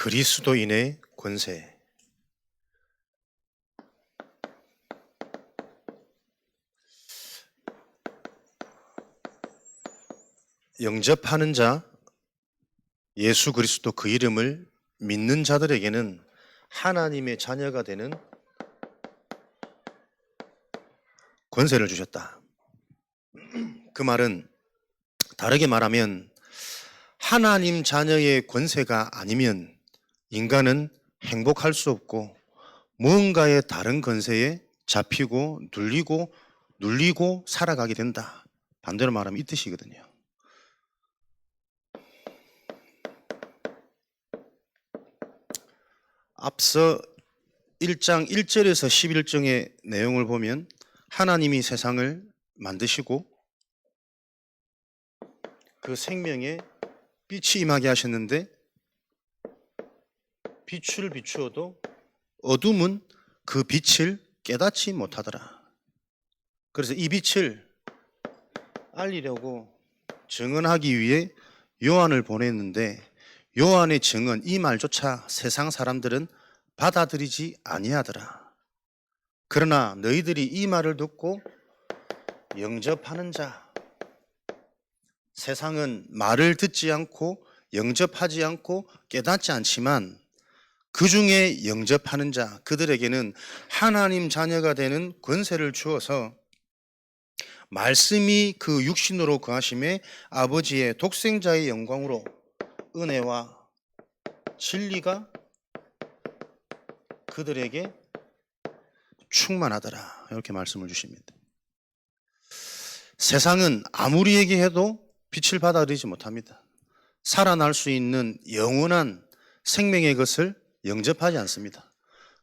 그리스도인의 권세. 영접하는 자, 예수 그리스도 그 이름을 믿는 자들에게는 하나님의 자녀가 되는 권세를 주셨다. 그 말은 다르게 말하면 하나님 자녀의 권세가 아니면 인간은 행복할 수 없고 무언가의 다른 권세에 잡히고 눌리고 살아가게 된다. 반대로 말하면 이 뜻이거든요. 앞서 1장 1절에서 11절의 내용을 보면 하나님이 세상을 만드시고 그 생명에 빛이 임하게 하셨는데 빛을 비추어도 어둠은 그 빛을 깨닫지 못하더라. 그래서 이 빛을 알리려고 증언하기 위해 요한을 보냈는데 요한의 증언 이 말조차 세상 사람들은 받아들이지 아니하더라. 그러나 너희들이 이 말을 듣고 영접하는 자, 세상은 말을 듣지 않고 영접하지 않고 깨닫지 않지만 그 중에 영접하는 자, 그들에게는 하나님 자녀가 되는 권세를 주어서 말씀이 그 육신으로 거하심에 아버지의 독생자의 영광으로 은혜와 진리가 그들에게 충만하더라. 이렇게 말씀을 주십니다. 세상은 아무리 얘기해도 빛을 받아들이지 못합니다. 살아날 수 있는 영원한 생명의 것을 영접하지 않습니다.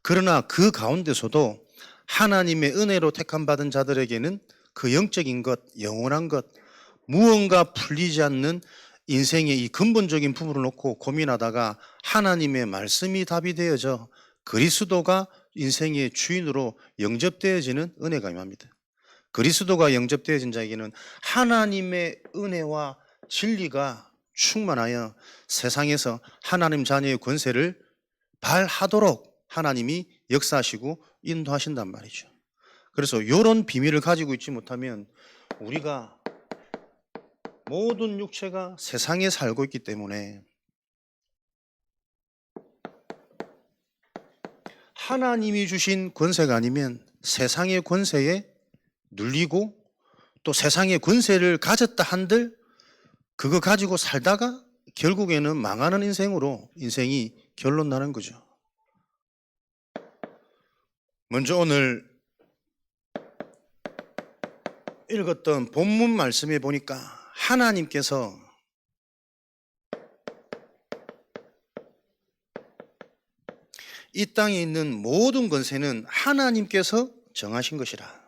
그러나 그 가운데서도 하나님의 은혜로 택함받은 자들에게는 그 영적인 것, 영원한 것, 무언가 풀리지 않는 인생의 이 근본적인 부분을 놓고 고민하다가 하나님의 말씀이 답이 되어져 그리스도가 인생의 주인으로 영접되어지는 은혜가 임합니다. 그리스도가 영접되어진 자에게는 하나님의 은혜와 진리가 충만하여 세상에서 하나님 자녀의 권세를 발하도록 하나님이 역사하시고 인도하신단 말이죠. 그래서 이런 비밀을 가지고 있지 못하면 우리가 모든 육체가 세상에 살고 있기 때문에 하나님이 주신 권세가 아니면 세상의 권세에 눌리고 또 세상의 권세를 가졌다 한들 그거 가지고 살다가 결국에는 망하는 인생이 결론 나는 거죠. 먼저 오늘 읽었던 본문 말씀에 보니까 하나님께서 이 땅에 있는 모든 권세는 하나님께서 정하신 것이라.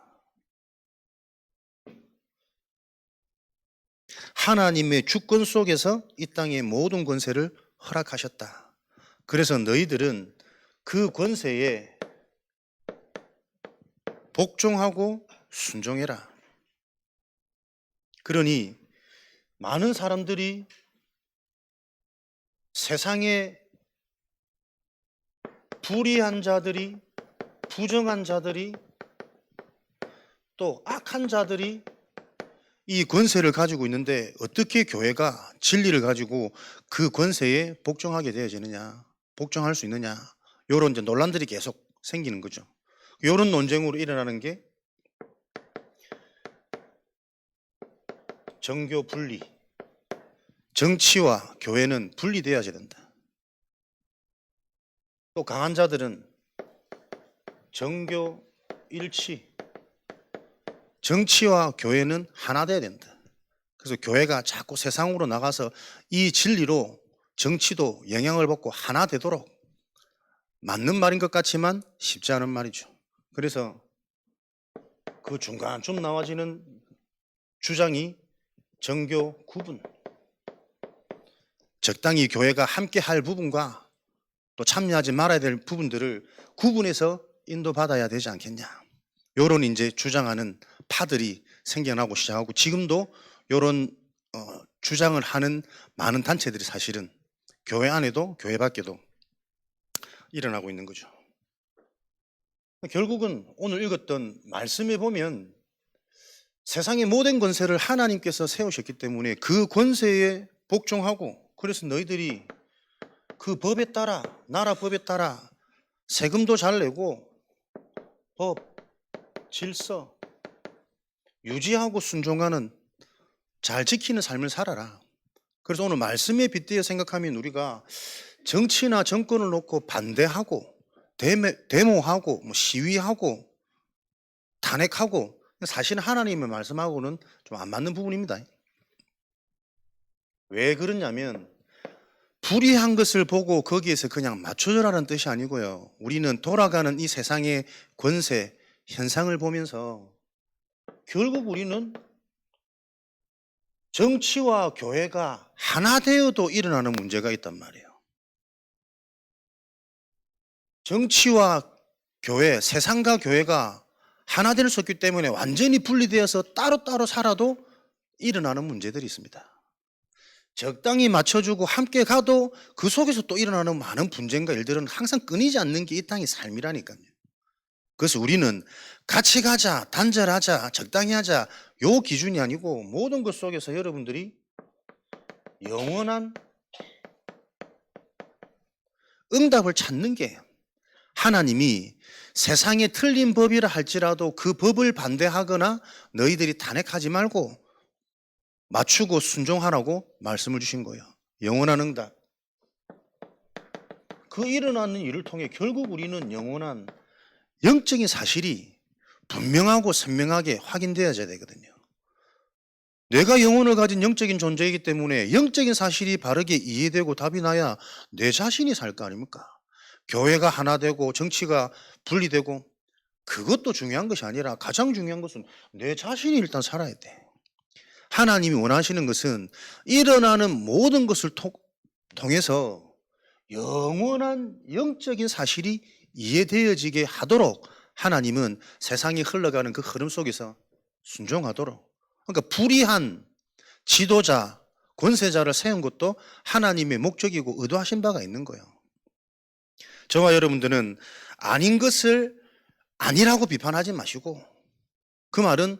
하나님의 주권 속에서 이 땅의 모든 권세를 허락하셨다. 그래서 너희들은 그 권세에 복종하고 순종해라. 그러니 많은 사람들이 세상에 불의한 자들이, 부정한 자들이, 또 악한 자들이 이 권세를 가지고 있는데 어떻게 교회가 진리를 가지고 그 권세에 복종하게 되어지느냐, 복종할 수 있느냐, 이런 이제 논란들이 계속 생기는 거죠. 이런 논쟁으로 일어나는 게 정교 분리, 정치와 교회는 분리되어야 된다. 또 강한 자들은 정교 일치, 정치와 교회는 하나 돼야 된다. 그래서 교회가 자꾸 세상으로 나가서 이 진리로 정치도 영향을 받고 하나 되도록 맞는 말인 것 같지만 쉽지 않은 말이죠. 그래서 그 중간쯤 나와지는 주장이 정교 구분, 적당히 교회가 함께 할 부분과 또 참여하지 말아야 될 부분들을 구분해서 인도받아야 되지 않겠냐. 요런 이제 주장하는 파들이 생겨나고 시작하고 지금도 요런 주장을 하는 많은 단체들이 사실은 교회 안에도 교회 밖에도 일어나고 있는 거죠. 결국은 오늘 읽었던 말씀에 보면 세상의 모든 권세를 하나님께서 세우셨기 때문에 그 권세에 복종하고, 그래서 너희들이 그 법에 따라, 나라 법에 따라 세금도 잘 내고 법, 질서 유지하고 순종하는, 잘 지키는 삶을 살아라. 그래서 오늘 말씀에 빗대어 생각하면 우리가 정치나 정권을 놓고 반대하고 데모하고 시위하고 탄핵하고, 사실은 하나님의 말씀하고는 좀 안 맞는 부분입니다. 왜 그러냐면 불의한 것을 보고 거기에서 그냥 맞춰줘라는 뜻이 아니고요. 우리는 돌아가는 이 세상의 권세, 현상을 보면서 결국 우리는 정치와 교회가 하나 되어도 일어나는 문제가 있단 말이에요. 정치와 교회, 세상과 교회가 하나 될 수 없기 때문에 완전히 분리되어서 따로따로 살아도 일어나는 문제들이 있습니다. 적당히 맞춰주고 함께 가도 그 속에서 또 일어나는 많은 분쟁과 일들은 항상 끊이지 않는 게 이 땅의 삶이라니까요. 그래서 우리는 같이 가자, 단절하자, 적당히 하자, 요 기준이 아니고 모든 것 속에서 여러분들이 영원한 응답을 찾는 게, 하나님이 세상에 틀린 법이라 할지라도 그 법을 반대하거나 너희들이 탄핵하지 말고 맞추고 순종하라고 말씀을 주신 거예요. 영원한 응답. 그 일어나는 일을 통해 결국 우리는 영원한 영적인 사실이 분명하고 선명하게 확인되어져야 되거든요. 내가 영혼을 가진 영적인 존재이기 때문에 영적인 사실이 바르게 이해되고 답이 나야 내 자신이 살 거 아닙니까? 교회가 하나 되고 정치가 분리되고, 그것도 중요한 것이 아니라 가장 중요한 것은 내 자신이 일단 살아야 돼. 하나님이 원하시는 것은 일어나는 모든 것을 통해서 영원한 영적인 사실이 이해되어지게 하도록 하나님은 세상이 흘러가는 그 흐름 속에서 순종하도록, 그러니까 불의한 지도자, 권세자를 세운 것도 하나님의 목적이고 의도하신 바가 있는 거예요. 저와 여러분들은 아닌 것을 아니라고 비판하지 마시고, 그 말은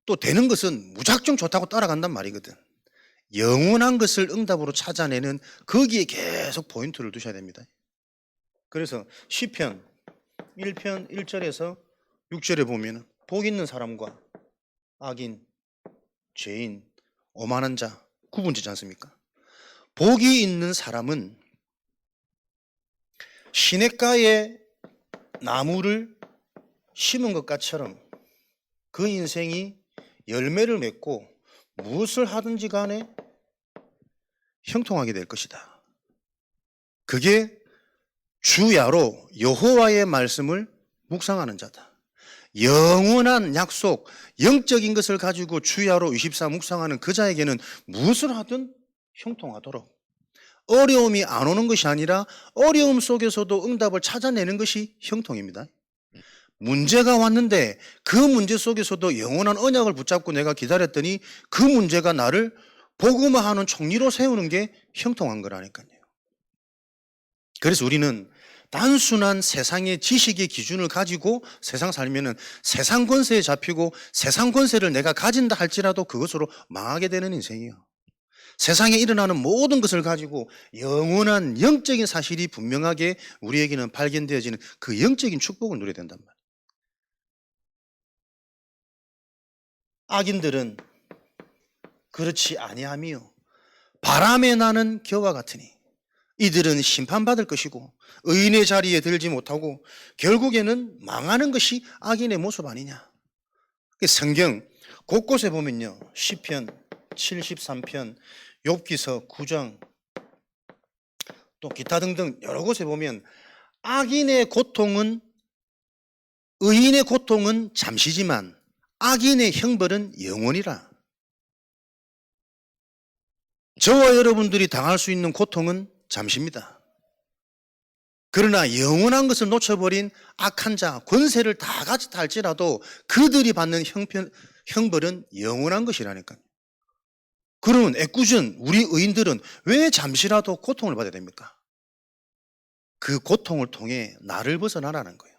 또 되는 것은 무작정 좋다고 따라간단 말이거든. 영원한 것을 응답으로 찾아내는 거기에 계속 포인트를 두셔야 됩니다. 그래서 시편 1편 1절에서 6절에 보면 복 있는 사람과 악인, 죄인, 오만한 자 구분되지 않습니까? 복이 있는 사람은 시냇가에 나무를 심은 것과처럼 그 인생이 열매를 맺고 무엇을 하든지 간에 형통하게 될 것이다. 그게 주야로 여호와의 말씀을 묵상하는 자다. 영원한 약속, 영적인 것을 가지고 주야로 24 묵상하는 그 자에게는 무엇을 하든 형통하도록, 어려움이 안 오는 것이 아니라 어려움 속에서도 응답을 찾아내는 것이 형통입니다. 문제가 왔는데 그 문제 속에서도 영원한 언약을 붙잡고 내가 기다렸더니 그 문제가 나를 복음화하는 총리로 세우는 게 형통한 거라니까요. 그래서 우리는 단순한 세상의 지식의 기준을 가지고 세상 살면은 세상 권세에 잡히고 세상 권세를 내가 가진다 할지라도 그것으로 망하게 되는 인생이에요. 세상에 일어나는 모든 것을 가지고 영원한 영적인 사실이 분명하게 우리에게는 발견되어지는 그 영적인 축복을 누려야 된단 말이에요. 악인들은 그렇지 아니하며 바람에 나는 겨와 같으니 이들은 심판받을 것이고 의인의 자리에 들지 못하고 결국에는 망하는 것이 악인의 모습 아니냐. 성경 곳곳에 보면요, 시편 73편, 욥기서 9장, 또 기타 등등 여러 곳에 보면 악인의 고통은, 의인의 고통은 잠시지만 악인의 형벌은 영원이라. 저와 여러분들이 당할 수 있는 고통은 잠시입니다. 그러나 영원한 것을 놓쳐버린 악한 자, 권세를 다 가졌다 할지라도 그들이 받는 형벌은 영원한 것이라니까요. 그러면 애꿎은 우리 의인들은 왜 잠시라도 고통을 받아야 됩니까? 그 고통을 통해 나를 벗어나라는 거예요.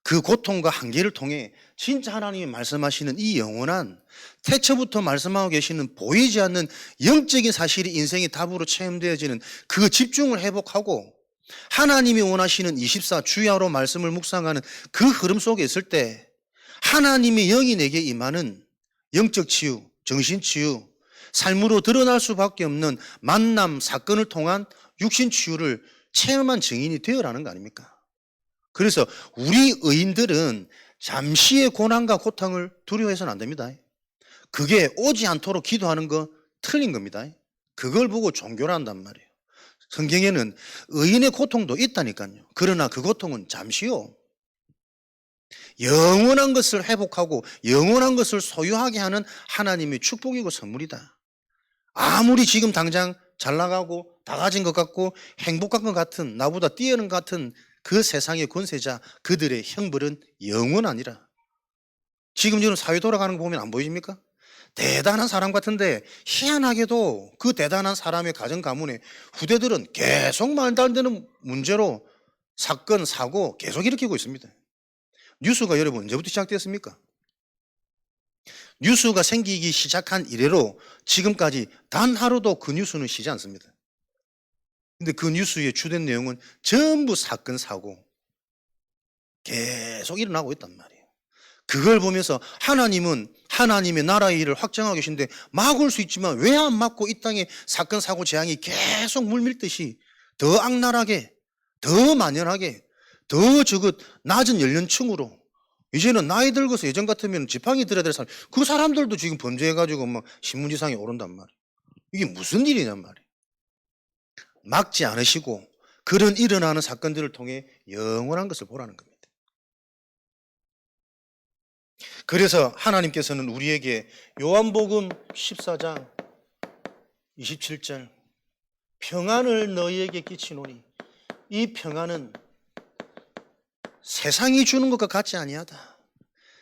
그 고통과 한계를 통해 진짜 하나님이 말씀하시는 이 영원한 태초부터 말씀하고 계시는 보이지 않는 영적인 사실이 인생의 답으로 체험되어지는 그 집중을 회복하고 하나님이 원하시는 24 주야로 말씀을 묵상하는 그 흐름 속에 있을 때 하나님의 영이 내게 임하는 영적 치유, 정신 치유, 삶으로 드러날 수밖에 없는 만남, 사건을 통한 육신 치유를 체험한 증인이 되어라는 거 아닙니까? 그래서 우리 의인들은 잠시의 고난과 고통을 두려워해서는 안 됩니다. 그게 오지 않도록 기도하는 거 틀린 겁니다. 그걸 보고 종교를 한단 말이에요. 성경에는 의인의 고통도 있다니까요. 그러나 그 고통은 잠시요. 영원한 것을 회복하고 영원한 것을 소유하게 하는 하나님의 축복이고 선물이다. 아무리 지금 당장 잘 나가고 다 가진 것 같고 행복한 것 같은 나보다 뛰어난 것 같은 그 세상의 권세자 그들의 형벌은 영원 아니라. 지금 저는 사회 돌아가는 거 보면 안 보이십니까? 대단한 사람 같은데 희한하게도 그 대단한 사람의 가정 가문에 후대들은 계속 말도 안 되는 문제로 사건, 사고 계속 일으키고 있습니다. 뉴스가 여러분 언제부터 시작됐습니까? 뉴스가 생기기 시작한 이래로 지금까지 단 하루도 그 뉴스는 쉬지 않습니다. 근데 그 뉴스의 주된 내용은 전부 사건, 사고 계속 일어나고 있단 말이에요. 그걸 보면서 하나님은 하나님의 나라의 일을 확정하고 계신데 막을 수 있지만 왜 안 막고 이 땅에 사건, 사고, 재앙이 계속 물밀듯이 더 악랄하게, 더 만연하게, 더 낮은 연령층으로 이제는 나이 들고서 예전 같으면 지팡이 들어야 될 사람 그 사람들도 지금 범죄해가지고 막 신문지상에 오른단 말이에요. 이게 무슨 일이냔 말이에요. 막지 않으시고 그런 일어나는 사건들을 통해 영원한 것을 보라는 겁니다. 그래서 하나님께서는 우리에게 요한복음 14장 27절 평안을 너희에게 끼치노니 이 평안은 세상이 주는 것과 같지 아니하다.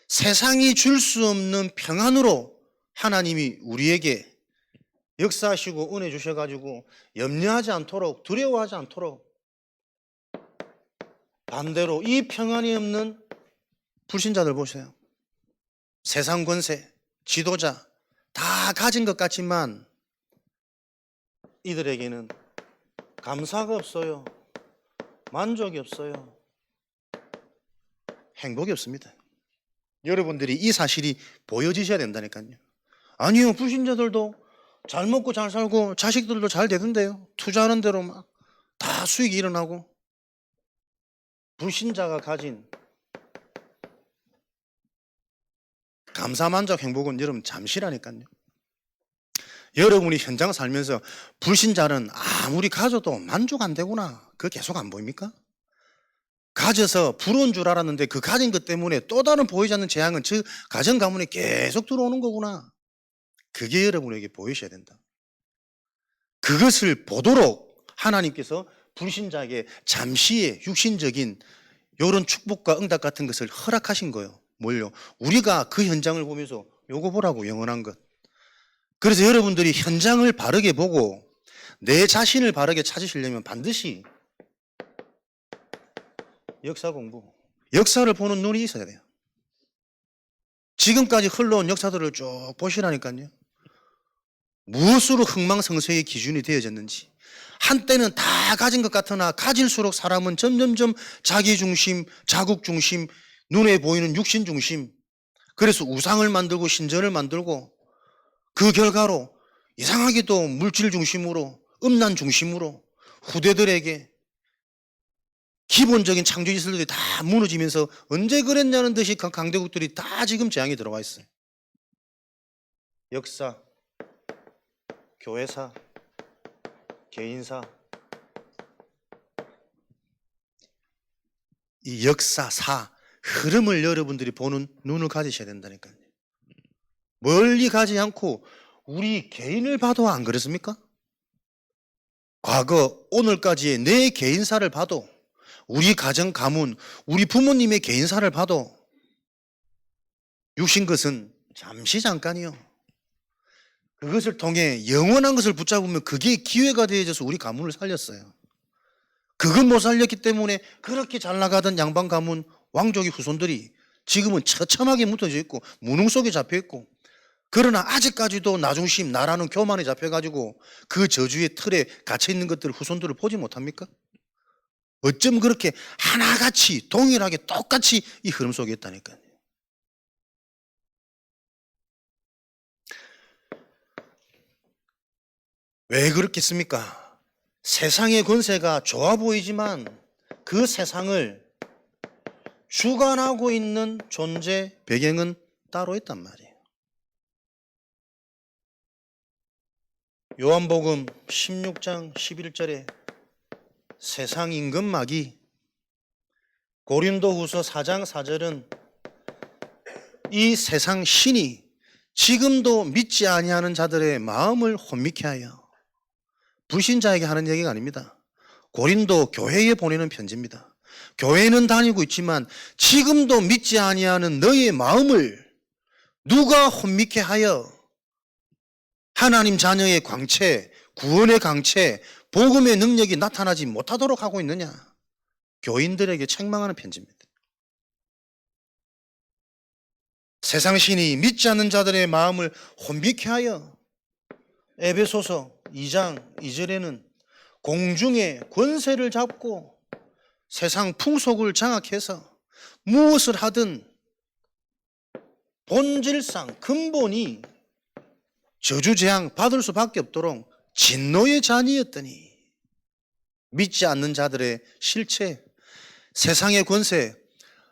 세상이 줄 수 없는 평안으로 하나님이 우리에게 역사하시고 은혜 주셔가지고 염려하지 않도록 두려워하지 않도록 반대로 이 평안이 없는 불신자들 보세요. 세상 권세, 지도자 다 가진 것 같지만 이들에게는 감사가 없어요. 만족이 없어요. 행복이 없습니다. 여러분들이 이 사실이 보여지셔야 된다니까요. 아니요, 불신자들도 잘 먹고 잘 살고 자식들도 잘 되던데요. 투자하는 대로 막 다 수익이 일어나고. 불신자가 가진 감사, 만족, 행복은 여러분 잠시라니까요. 여러분이 현장 살면서 불신자는 아무리 가져도 만족 안 되구나. 그거 계속 안 보입니까? 가져서 부러운 줄 알았는데 그 가진 것 때문에 또 다른 보이지 않는 재앙은 저 가정 가문에 계속 들어오는 거구나. 그게 여러분에게 보이셔야 된다. 그것을 보도록 하나님께서 불신자에게 잠시의 육신적인 이런 축복과 응답 같은 것을 허락하신 거예요. 뭘요? 우리가 그 현장을 보면서 요거 보라고, 영원한 것. 그래서 여러분들이 현장을 바르게 보고 내 자신을 바르게 찾으시려면 반드시 역사 공부, 역사를 보는 눈이 있어야 돼요. 지금까지 흘러온 역사들을 쭉 보시라니까요. 무엇으로 흥망성쇠의 기준이 되어졌는지. 한때는 다 가진 것 같으나 가질수록 사람은 점점점 자기 중심, 자국 중심, 눈에 보이는 육신 중심, 그래서 우상을 만들고 신전을 만들고 그 결과로 이상하게도 물질 중심으로, 음란 중심으로 후대들에게 기본적인 창조지 시설들이 다 무너지면서 언제 그랬냐는 듯이 강대국들이 다 지금 재앙이 들어와 있어요. 역사, 교회사, 개인사, 이 역사사 흐름을 여러분들이 보는 눈을 가지셔야 된다니까요. 멀리 가지 않고 우리 개인을 봐도 안 그렇습니까? 과거, 오늘까지의 내 개인사를 봐도, 우리 가정 가문, 우리 부모님의 개인사를 봐도 육신 것은 잠시 잠깐이요. 그것을 통해 영원한 것을 붙잡으면 그게 기회가 되어져서 우리 가문을 살렸어요. 그건 못 살렸기 때문에 그렇게 잘 나가던 양반 가문 왕족의 후손들이 지금은 처참하게 묻어져 있고 무능 속에 잡혀 있고, 그러나 아직까지도 나중심 나라는 교만에 잡혀가지고 그 저주의 틀에 갇혀 있는 것들을 후손들을 보지 못합니까? 어쩜 그렇게 하나같이 동일하게 똑같이 이 흐름 속에 있다니까요. 왜 그렇겠습니까? 세상의 권세가 좋아 보이지만 그 세상을 주관하고 있는 존재 배경은 따로 있단 말이에요. 요한복음 16장 11절에 세상 임금마귀, 고린도후서 4장 4절은 이 세상 신이 지금도 믿지 아니하는 자들의 마음을 혼미케 하여, 불신자에게 하는 얘기가 아닙니다. 고린도 교회에 보내는 편지입니다. 교회는 다니고 있지만 지금도 믿지 아니하는 너의 마음을 누가 혼미케 하여 하나님 자녀의 광채, 구원의 강체, 복음의 능력이 나타나지 못하도록 하고 있느냐? 교인들에게 책망하는 편지입니다. 세상 신이 믿지 않는 자들의 마음을 혼미케 하여, 에베소서 2장 2절에는 공중의 권세를 잡고 세상 풍속을 장악해서 무엇을 하든 본질상 근본이 저주재앙 받을 수밖에 없도록 진노의 잔이었더니, 믿지 않는 자들의 실체, 세상의 권세,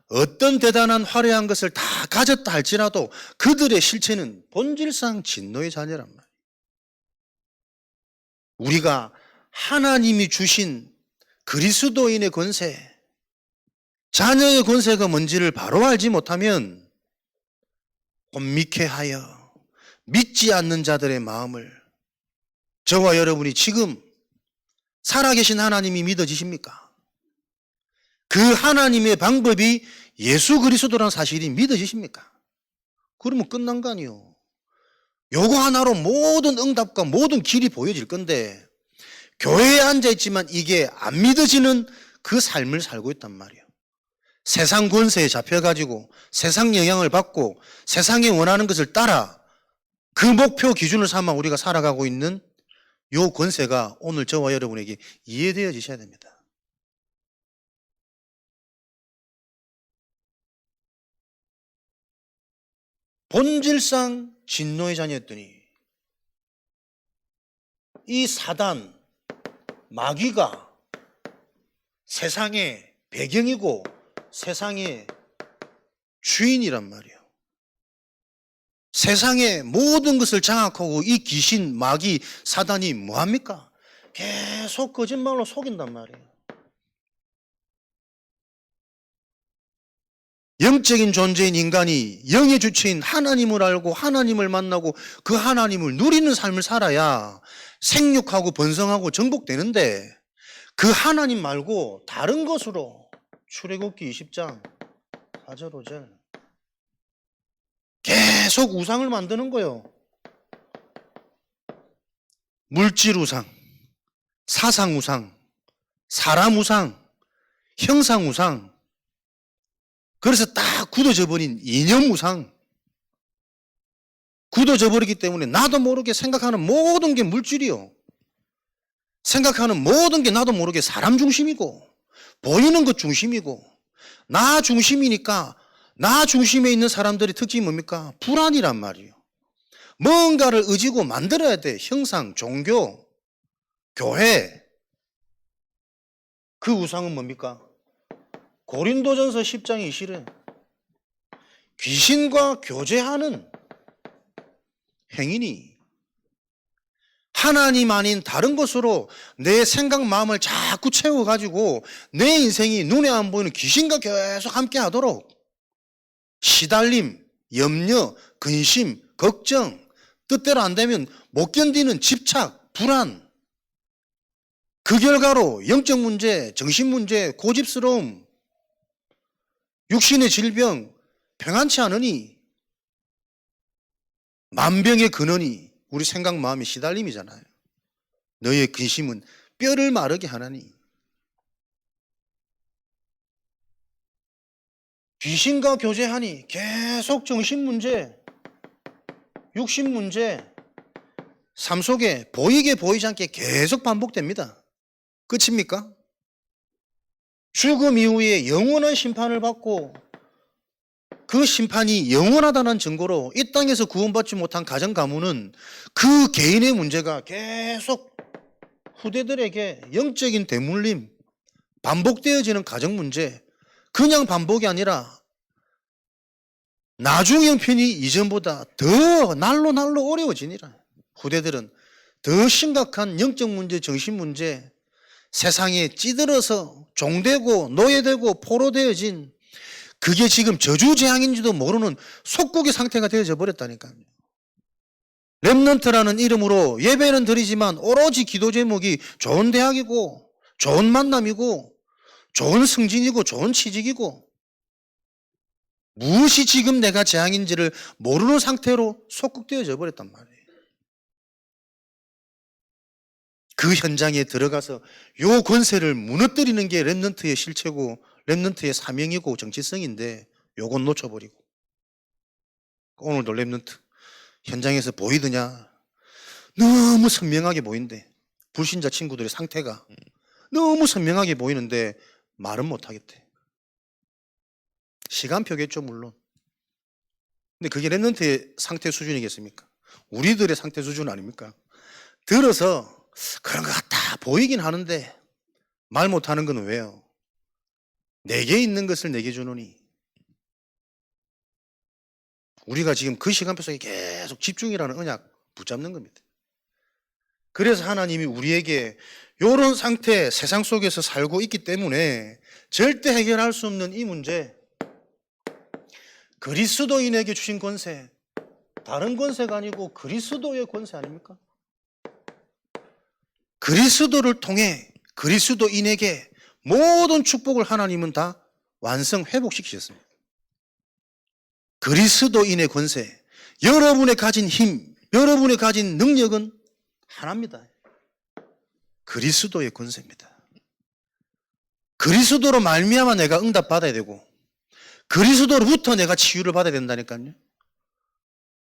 어떤 대단한 화려한 것을 다 가졌다 할지라도 그들의 실체는 본질상 진노의 자녀란 말이에요. 우리가 하나님이 주신 그리스도인의 권세, 자녀의 권세가 뭔지를 바로 알지 못하면 혼미케 하여 믿지 않는 자들의 마음을, 저와 여러분이 지금 살아계신 하나님이 믿어지십니까? 그 하나님의 방법이 예수 그리스도라는 사실이 믿어지십니까? 그러면 끝난 거 아니에요. 요거 하나로 모든 응답과 모든 길이 보여질 건데, 교회에 앉아있지만 이게 안 믿어지는 그 삶을 살고 있단 말이에요. 세상 권세에 잡혀가지고 세상 영향을 받고 세상이 원하는 것을 따라 그 목표 기준을 삼아 우리가 살아가고 있는 요 권세가 오늘 저와 여러분에게 이해되어지셔야 됩니다. 본질상 진노의 자녀였더니 이 사단, 마귀가 세상의 배경이고 세상의 주인이란 말이에요. 세상의 모든 것을 장악하고 이 귀신, 마귀, 사단이 뭐합니까? 계속 거짓말로 속인단 말이에요. 영적인 존재인 인간이 영의 주체인 하나님을 알고 하나님을 만나고 그 하나님을 누리는 삶을 살아야 생육하고 번성하고 정복되는데, 그 하나님 말고 다른 것으로, 출애굽기 20장 4절 5절 계속 우상을 만드는 거예요. 물질 우상, 사상 우상, 사람 우상, 형상 우상, 그래서 딱 굳어져 버린 이념 우상. 굳어져 버리기 때문에 나도 모르게 생각하는 모든 게 물질이요. 생각하는 모든 게 나도 모르게 사람 중심이고 보이는 것 중심이고, 나 중심이니까 나 중심에 있는 사람들의 특징이 뭡니까? 불안이란 말이에요. 뭔가를 의지고 만들어야 돼. 형상, 종교, 교회. 그 우상은 뭡니까? 고린도전서 10장 20절에 귀신과 교제하는 행위니 하나님 아닌 다른 것으로 내 생각 마음을 자꾸 채워가지고 내 인생이 눈에 안 보이는 귀신과 계속 함께 하도록 시달림, 염려, 근심, 걱정, 뜻대로 안 되면 못 견디는 집착, 불안, 그 결과로 영적 문제, 정신 문제, 고집스러움, 육신의 질병, 평안치 않으니 만병의 근원이 우리 생각 마음의 시달림이잖아요. 너의 근심은 뼈를 마르게 하나니. 귀신과 교제하니 계속 정신문제, 육신문제, 삶 속에 보이게 보이지 않게 계속 반복됩니다. 끝입니까? 죽음 이후에 영원한 심판을 받고 그 심판이 영원하다는 증거로 이 땅에서 구원받지 못한 가정 가문은 그 개인의 문제가 계속 후대들에게 영적인 대물림, 반복되어지는 가정 문제, 그냥 반복이 아니라 나중 형편이 이전보다 더 날로 어려워지니라. 후대들은 더 심각한 영적 문제, 정신 문제, 세상에 찌들어서 종되고 노예되고 포로되어진 그게 지금 저주재앙인지도 모르는 속국의 상태가 되어져 버렸다니까요. 렘넌트라는 이름으로 예배는 드리지만 오로지 기도 제목이 좋은 대학이고 좋은 만남이고 좋은 승진이고 좋은 취직이고 무엇이 지금 내가 재앙인지를 모르는 상태로 속국되어져 버렸단 말이에요. 그 현장에 들어가서 요 권세를 무너뜨리는 게 렘넌트의 실체고 렘넌트의 사명이고 정치성인데 요건 놓쳐버리고 오늘도 렘넌트 현장에서 보이더냐? 너무 선명하게 보이는데 불신자 친구들의 상태가 너무 선명하게 보이는데 말은 못하겠대. 시간표겠죠 물론. 근데 그게 렘넌트의 상태 수준이겠습니까? 우리들의 상태 수준 아닙니까? 들어서 그런 것 같다 보이긴 하는데 말 못하는 건 왜요? 내게 있는 것을 내게 주노니. 우리가 지금 그 시간표 속에 계속 집중이라는 언약 붙잡는 겁니다. 그래서 하나님이 우리에게 이런 상태 세상 속에서 살고 있기 때문에 절대 해결할 수 없는 이 문제, 그리스도인에게 주신 권세, 다른 권세가 아니고 그리스도의 권세 아닙니까? 그리스도를 통해 그리스도인에게 모든 축복을 하나님은 다 완성, 회복시키셨습니다. 그리스도인의 권세, 여러분의 가진 힘, 여러분의 가진 능력은 하나입니다. 그리스도의 권세입니다. 그리스도로 말미암아 내가 응답받아야 되고 그리스도로부터 내가 치유를 받아야 된다니까요.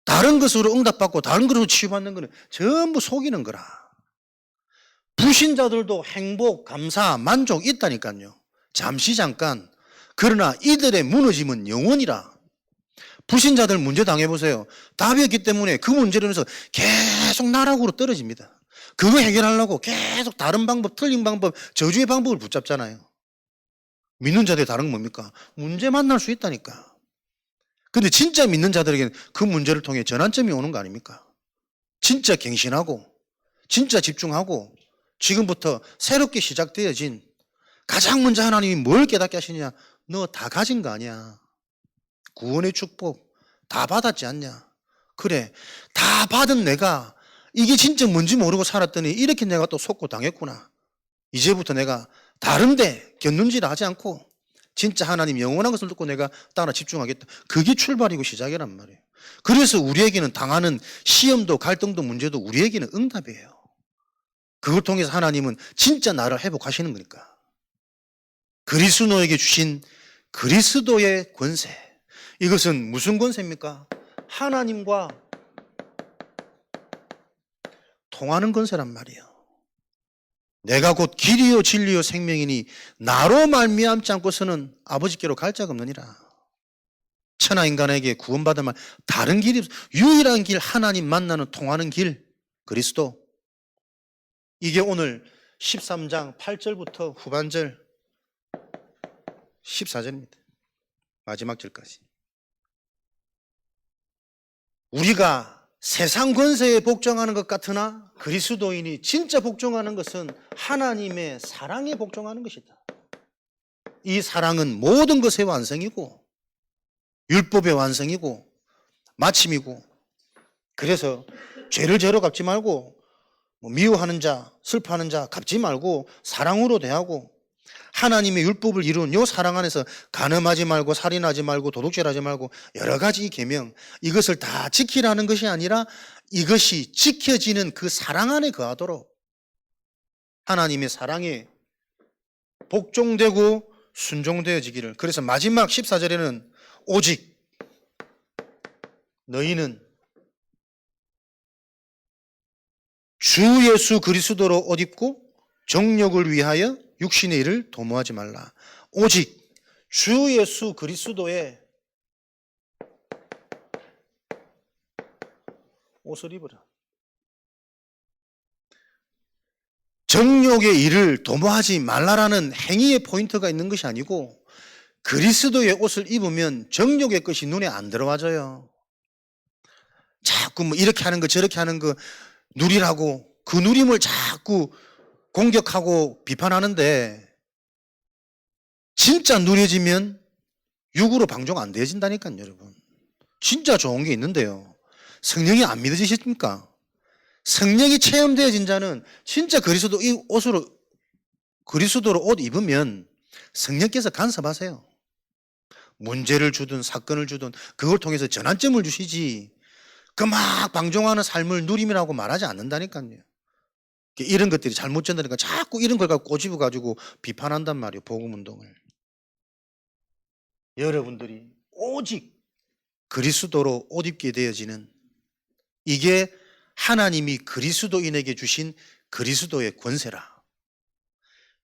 다른 것으로 응답받고 다른 것으로 치유받는 것은 전부 속이는 거라. 불신자들도 행복, 감사, 만족 있다니까요. 잠시 잠깐. 그러나 이들의 무너짐은 영원이라. 불신자들 문제 당해보세요. 답이 없기 때문에 그 문제로 인해서 계속 나락으로 떨어집니다. 그거 해결하려고 계속 다른 방법, 틀린 방법, 저주의 방법을 붙잡잖아요. 믿는 자들의 다른 건 뭡니까? 문제 만날 수 있다니까. 근데 진짜 믿는 자들에게는 그 문제를 통해 전환점이 오는 거 아닙니까? 진짜 갱신하고 진짜 집중하고 지금부터 새롭게 시작되어진 가장 먼저 하나님이 뭘 깨닫게 하시냐? 너 다 가진 거 아니야. 구원의 축복 다 받았지 않냐? 그래, 다 받은 내가 이게 진짜 뭔지 모르고 살았더니 이렇게 내가 또 속고 당했구나. 이제부터 내가 다른데 곁눈질을 하지 않고 진짜 하나님 영원한 것을 듣고 내가 따라 집중하겠다. 그게 출발이고 시작이란 말이에요. 그래서 우리에게는 당하는 시험도 갈등도 문제도 우리에게는 응답이에요. 그걸 통해서 하나님은 진짜 나를 회복하시는 거니까. 그리스도에게 주신 그리스도의 권세. 이것은 무슨 권세입니까? 하나님과 통하는 권세란 말이에요. 내가 곧 길이요 진리요 생명이니 나로 말미암지 않고서는 아버지께로 갈 자가 없느니라. 천하 인간에게 구원받을 만 다른 길이 유일한 길, 하나님 만나는 통하는 길, 그리스도. 이게 오늘 13장 8절부터 후반절 14절입니다. 마지막 절까지. 우리가 세상 권세에 복종하는 것 같으나 그리스도인이 진짜 복종하는 것은 하나님의 사랑에 복종하는 것이다. 이 사랑은 모든 것의 완성이고 율법의 완성이고 마침이고, 그래서 죄를 죄로 갚지 말고 미워하는 자, 슬퍼하는 자 갚지 말고 사랑으로 대하고 하나님의 율법을 이룬 요 사랑 안에서 간음하지 말고 살인하지 말고 도둑질하지 말고 여러 가지 이 계명, 이것을 다 지키라는 것이 아니라 이것이 지켜지는 그 사랑 안에 거하도록 하나님의 사랑에 복종되고 순종되어지기를. 그래서 마지막 14절에는 오직 너희는 주 예수 그리스도로 옷 입고 정욕을 위하여 육신의 일을 도모하지 말라. 오직 주 예수 그리스도의 옷을 입으라. 정욕의 일을 도모하지 말라라는 행위의 포인트가 있는 것이 아니고 그리스도의 옷을 입으면 정욕의 것이 눈에 안 들어와져요. 자꾸 뭐 이렇게 하는 거 저렇게 하는 거 누리라고 그 누림을 자꾸 공격하고 비판하는데 진짜 누려지면 육으로 방종 안 되어진다니까요, 여러분. 진짜 좋은 게 있는데요. 성령이 안 믿어지십니까? 성령이 체험되어진 자는 진짜 그리스도로 옷 입으면 성령께서 간섭하세요. 문제를 주든 사건을 주든 그걸 통해서 전환점을 주시지 그 막 방종하는 삶을 누림이라고 말하지 않는다니까요. 이런 것들이 잘못 전다니까 자꾸 이런 걸 갖고 꼬집어 가지고 비판한단 말이에요. 복음운동을. 여러분들이 오직 그리스도로 옷 입게 되어지는 이게 하나님이 그리스도인에게 주신 그리스도의 권세라.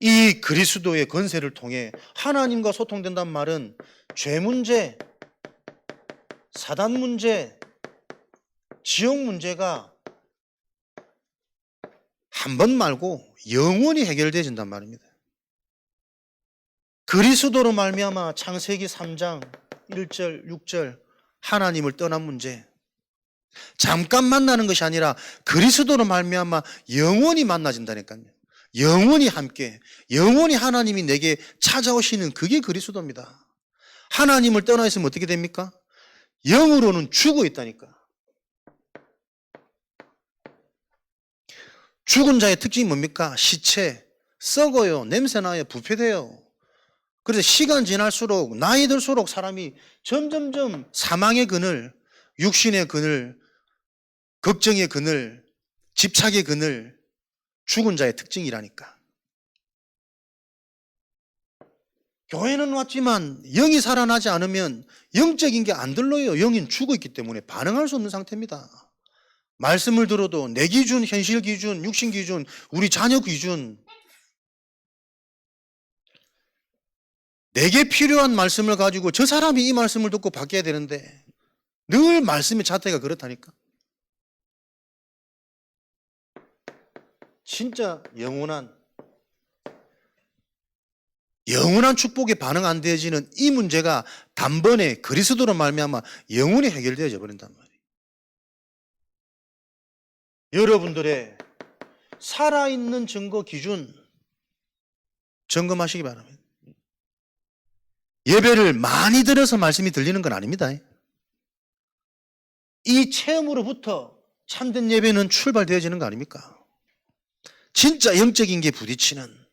이 그리스도의 권세를 통해 하나님과 소통된단 말은 죄 문제, 사단 문제, 지옥 문제가 한 번 말고 영원히 해결되어진단 말입니다. 그리스도로 말미암아 창세기 3장 1절, 6절 하나님을 떠난 문제 잠깐 만나는 것이 아니라 그리스도로 말미암아 영원히 만나진다니까요. 영원히 함께, 영원히 하나님이 내게 찾아오시는 그게 그리스도입니다. 하나님을 떠나 있으면 어떻게 됩니까? 영으로는 죽어 있다니까. 죽은 자의 특징이 뭡니까? 시체, 썩어요, 냄새나요, 부패돼요. 그래서 시간 지날수록, 나이 들수록 사람이 점점점 사망의 그늘, 육신의 그늘, 걱정의 그늘, 집착의 그늘, 죽은 자의 특징이라니까. 교회는 왔지만 영이 살아나지 않으면 영적인 게 안 들러요. 영은 죽어 있기 때문에 반응할 수 없는 상태입니다. 말씀을 들어도 내 기준, 현실 기준, 육신 기준, 우리 자녀 기준 내게 필요한 말씀을 가지고 저 사람이 이 말씀을 듣고 바뀌어야 되는데 늘 말씀의 자태가 그렇다니까. 진짜 영원한 축복에 반응 안 되어지는 이 문제가 단번에 그리스도로 말미암아 영원히 해결되어져 버린단 말이에요. 여러분들의 살아있는 증거 기준 점검하시기 바랍니다. 예배를 많이 들어서 말씀이 들리는 건 아닙니다. 이 체험으로부터 참된 예배는 출발되어지는 거 아닙니까? 진짜 영적인 게 부딪히는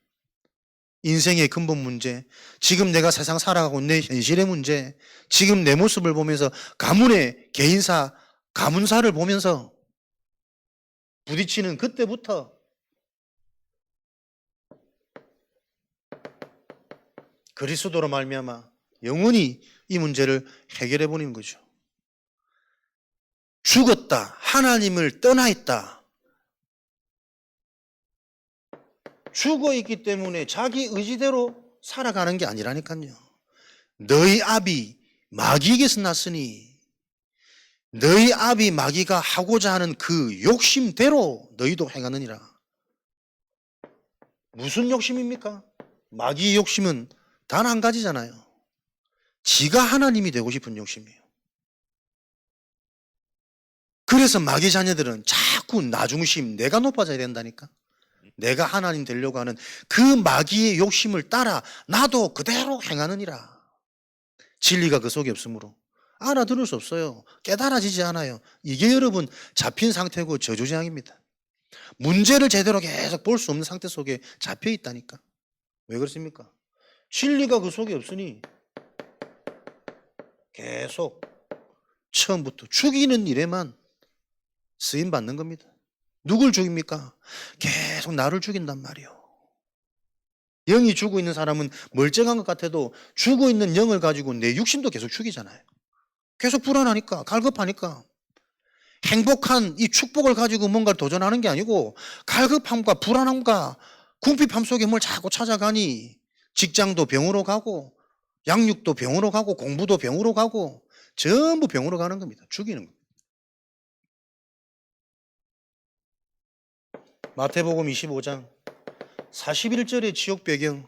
인생의 근본 문제, 지금 내가 세상 살아가고 있는 내 현실의 문제, 지금 내 모습을 보면서 가문의 개인사, 가문사를 보면서 부딪히는 그때부터 그리스도로 말미암아 영원히 이 문제를 해결해 보는 거죠. 죽었다, 하나님을 떠나 있다. 죽어 있기 때문에 자기 의지대로 살아가는 게 아니라니까요. 너희 아비 마귀에게서 났으니 너희 아비 마귀가 하고자 하는 그 욕심대로 너희도 행하느니라. 무슨 욕심입니까? 마귀의 욕심은 단 한 가지잖아요. 지가 하나님이 되고 싶은 욕심이에요. 그래서 마귀 자녀들은 자꾸 나중심, 내가 높아져야 된다니까. 내가 하나님 되려고 하는 그 마귀의 욕심을 따라 나도 그대로 행하느니라. 진리가 그 속에 없으므로 알아들을 수 없어요. 깨달아지지 않아요. 이게 여러분 잡힌 상태고 저주재앙입니다. 문제를 제대로 계속 볼 수 없는 상태 속에 잡혀 있다니까. 왜 그렇습니까? 진리가 그 속에 없으니 계속 처음부터 죽이는 일에만 쓰임 받는 겁니다. 누굴 죽입니까? 계속 나를 죽인단 말이에요. 영이 죽어 있는 사람은 멀쩡한 것 같아도 죽어 있는 영을 가지고 내 육신도 계속 죽이잖아요. 계속 불안하니까, 갈급하니까. 행복한 이 축복을 가지고 뭔가를 도전하는 게 아니고 갈급함과 불안함과 궁핍함 속에 뭘 자꾸 찾아가니 직장도 병으로 가고 양육도 병으로 가고 공부도 병으로 가고 전부 병으로 가는 겁니다. 죽이는 겁니다. 마태복음 25장 41절의 지옥 배경,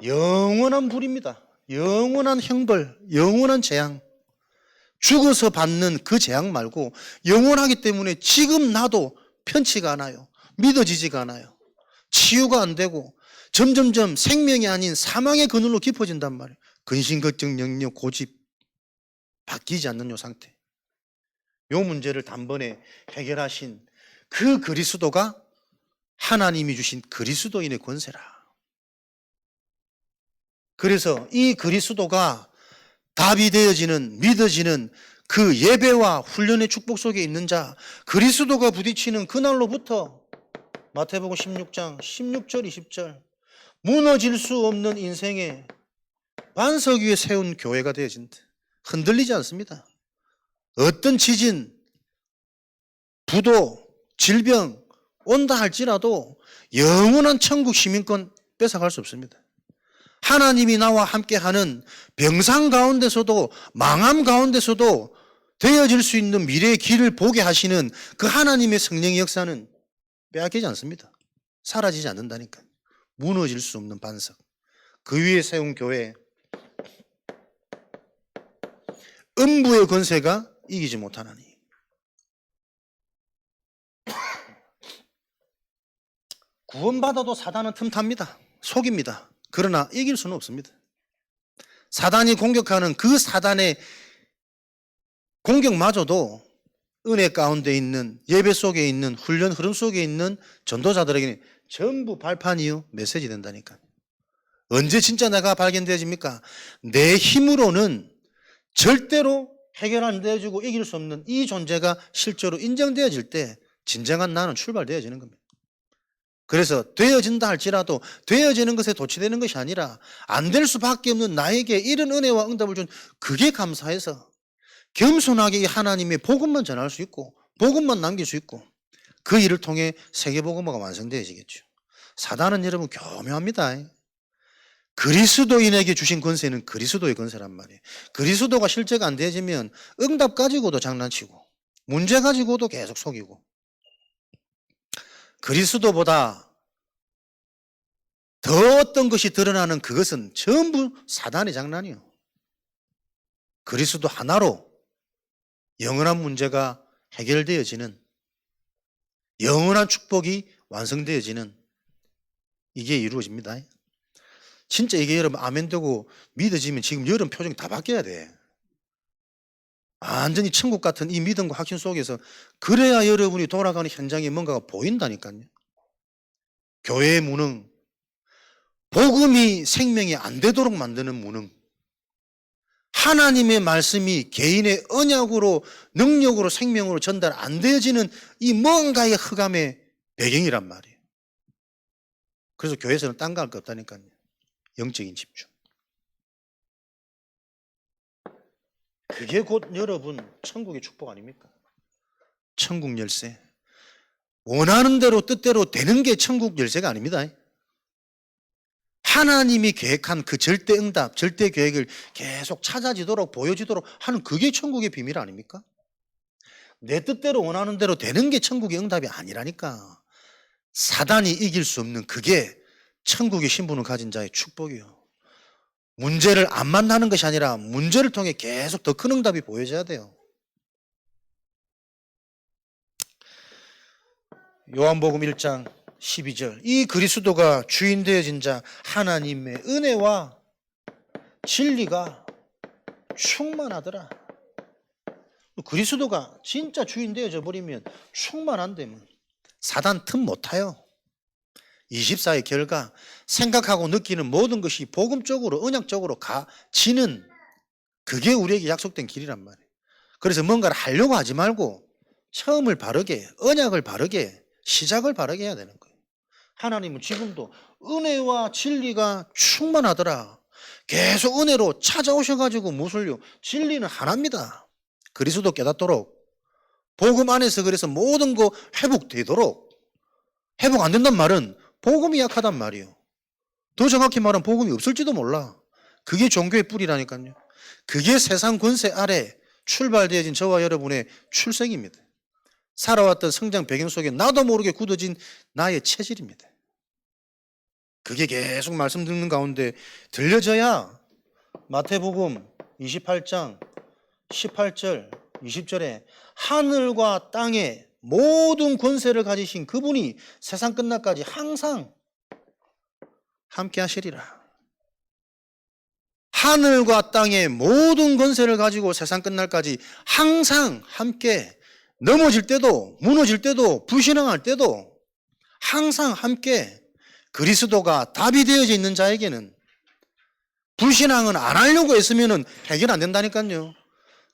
영원한 불입니다. 영원한 형벌, 영원한 재앙. 죽어서 받는 그 재앙 말고 영원하기 때문에 지금 나도 편치가 않아요. 믿어지지가 않아요. 치유가 안 되고 점점점 생명이 아닌 사망의 그늘로 깊어진단 말이에요. 근심, 걱정, 염려, 고집 바뀌지 않는 요 상태. 요 문제를 단번에 해결하신 그 그리스도가 하나님이 주신 그리스도인의 권세라. 그래서 이 그리스도가 답이 되어지는, 믿어지는 그 예배와 훈련의 축복 속에 있는 자, 그리스도가 부딪히는 그날로부터 마태복음 16장 16절 20절 무너질 수 없는 인생의 반석 위에 세운 교회가 되어진다. 흔들리지 않습니다. 어떤 지진, 부도, 질병 온다 할지라도 영원한 천국 시민권 뺏어갈 수 없습니다. 하나님이 나와 함께하는 병상 가운데서도 망함 가운데서도 되어질 수 있는 미래의 길을 보게 하시는 그 하나님의 성령의 역사는 빼앗기지 않습니다. 사라지지 않는다니까요. 무너질 수 없는 반석. 그 위에 세운 교회, 음부의 권세가 이기지 못하나니. 구원받아도 사단은 틈탑니다. 속입니다. 그러나 이길 수는 없습니다. 사단이 공격하는 그 사단의 공격마저도 은혜 가운데 있는, 예배 속에 있는, 훈련 흐름 속에 있는 전도자들에게는 전부 발판이요 메시지 된다니까요. 언제 진짜 내가 발견되어집니까? 내 힘으로는 절대로 해결 안 되어지고 이길 수 없는 이 존재가 실제로 인정되어질 때 진정한 나는 출발되어지는 겁니다. 그래서 되어진다 할지라도 되어지는 것에 도취되는 것이 아니라 안 될 수밖에 없는 나에게 이런 은혜와 응답을 준 그게 감사해서 겸손하게 하나님의 복음만 전할 수 있고 복음만 남길 수 있고 그 일을 통해 세계복음화가 완성되어지겠죠. 사단은 여러분 교묘합니다. 그리스도인에게 주신 권세는 그리스도의 권세란 말이에요. 그리스도가 실제가 안 되어지면 응답 가지고도 장난치고 문제 가지고도 계속 속이고 그리스도보다 더 어떤 것이 드러나는 그것은 전부 사단의 장난이에요. 그리스도 하나로 영원한 문제가 해결되어지는, 영원한 축복이 완성되어지는 이게 이루어집니다. 진짜 이게 여러분 아멘 되고 믿어지면 지금 여러분 표정 다 바뀌어야 돼. 완전히 천국 같은 이 믿음과 확신 속에서 그래야 여러분이 돌아가는 현장에 뭔가가 보인다니까요. 교회의 무능, 복음이 생명이 안 되도록 만드는 무능, 하나님의 말씀이 개인의 언약으로 능력으로 생명으로 전달 안 되어지는 이 뭔가의 흑암의 배경이란 말이에요. 그래서 교회에서는 딴 거 할 거 없다니까요. 영적인 집중. 그게 곧 여러분 천국의 축복 아닙니까? 천국 열쇠. 원하는 대로 뜻대로 되는 게 천국 열쇠가 아닙니다. 하나님이 계획한 그 절대 응답, 절대 계획을 계속 찾아지도록 보여지도록 하는 그게 천국의 비밀 아닙니까? 내 뜻대로 원하는 대로 되는 게 천국의 응답이 아니라니까. 사단이 이길 수 없는 그게 천국의 신분을 가진 자의 축복이요. 문제를 안 만나는 것이 아니라 문제를 통해 계속 더 큰 응답이 보여져야 돼요. 요한복음 1장 12절 이 그리스도가 주인 되어진 자 하나님의 은혜와 진리가 충만하더라. 그리스도가 진짜 주인 되어져 버리면 충만한데면 사단 틈 못 타요. 24의 결과 생각하고 느끼는 모든 것이 복음적으로 언약적으로 가지는 그게 우리에게 약속된 길이란 말이에요. 그래서 뭔가를 하려고 하지 말고 처음을 바르게 언약을 바르게 시작을 바르게 해야 되는 거예요. 하나님은 지금도 은혜와 진리가 충만하더라. 계속 은혜로 찾아오셔가지고 무술요. 진리는 하나입니다. 그리스도 깨닫도록. 복음 안에서 그래서 모든 거 회복되도록. 회복 안 된단 말은 복음이 약하단 말이에요. 더 정확히 말하면 복음이 없을지도 몰라. 그게 종교의 뿌리라니까요. 그게 세상 권세 아래 출발되어진 저와 여러분의 출생입니다. 살아왔던 성장 배경 속에 나도 모르게 굳어진 나의 체질입니다. 그게 계속 말씀 듣는 가운데 들려져야 마태복음 28장 18절 20절에 하늘과 땅의 모든 권세를 가지신 그분이 세상 끝날까지 항상 함께 하시리라. 하늘과 땅의 모든 권세를 가지고 세상 끝날까지 항상 함께, 넘어질 때도 무너질 때도 불신앙할 때도 항상 함께. 그리스도가 답이 되어져 있는 자에게는 불신앙은 안 하려고 했으면 해결 안 된다니까요.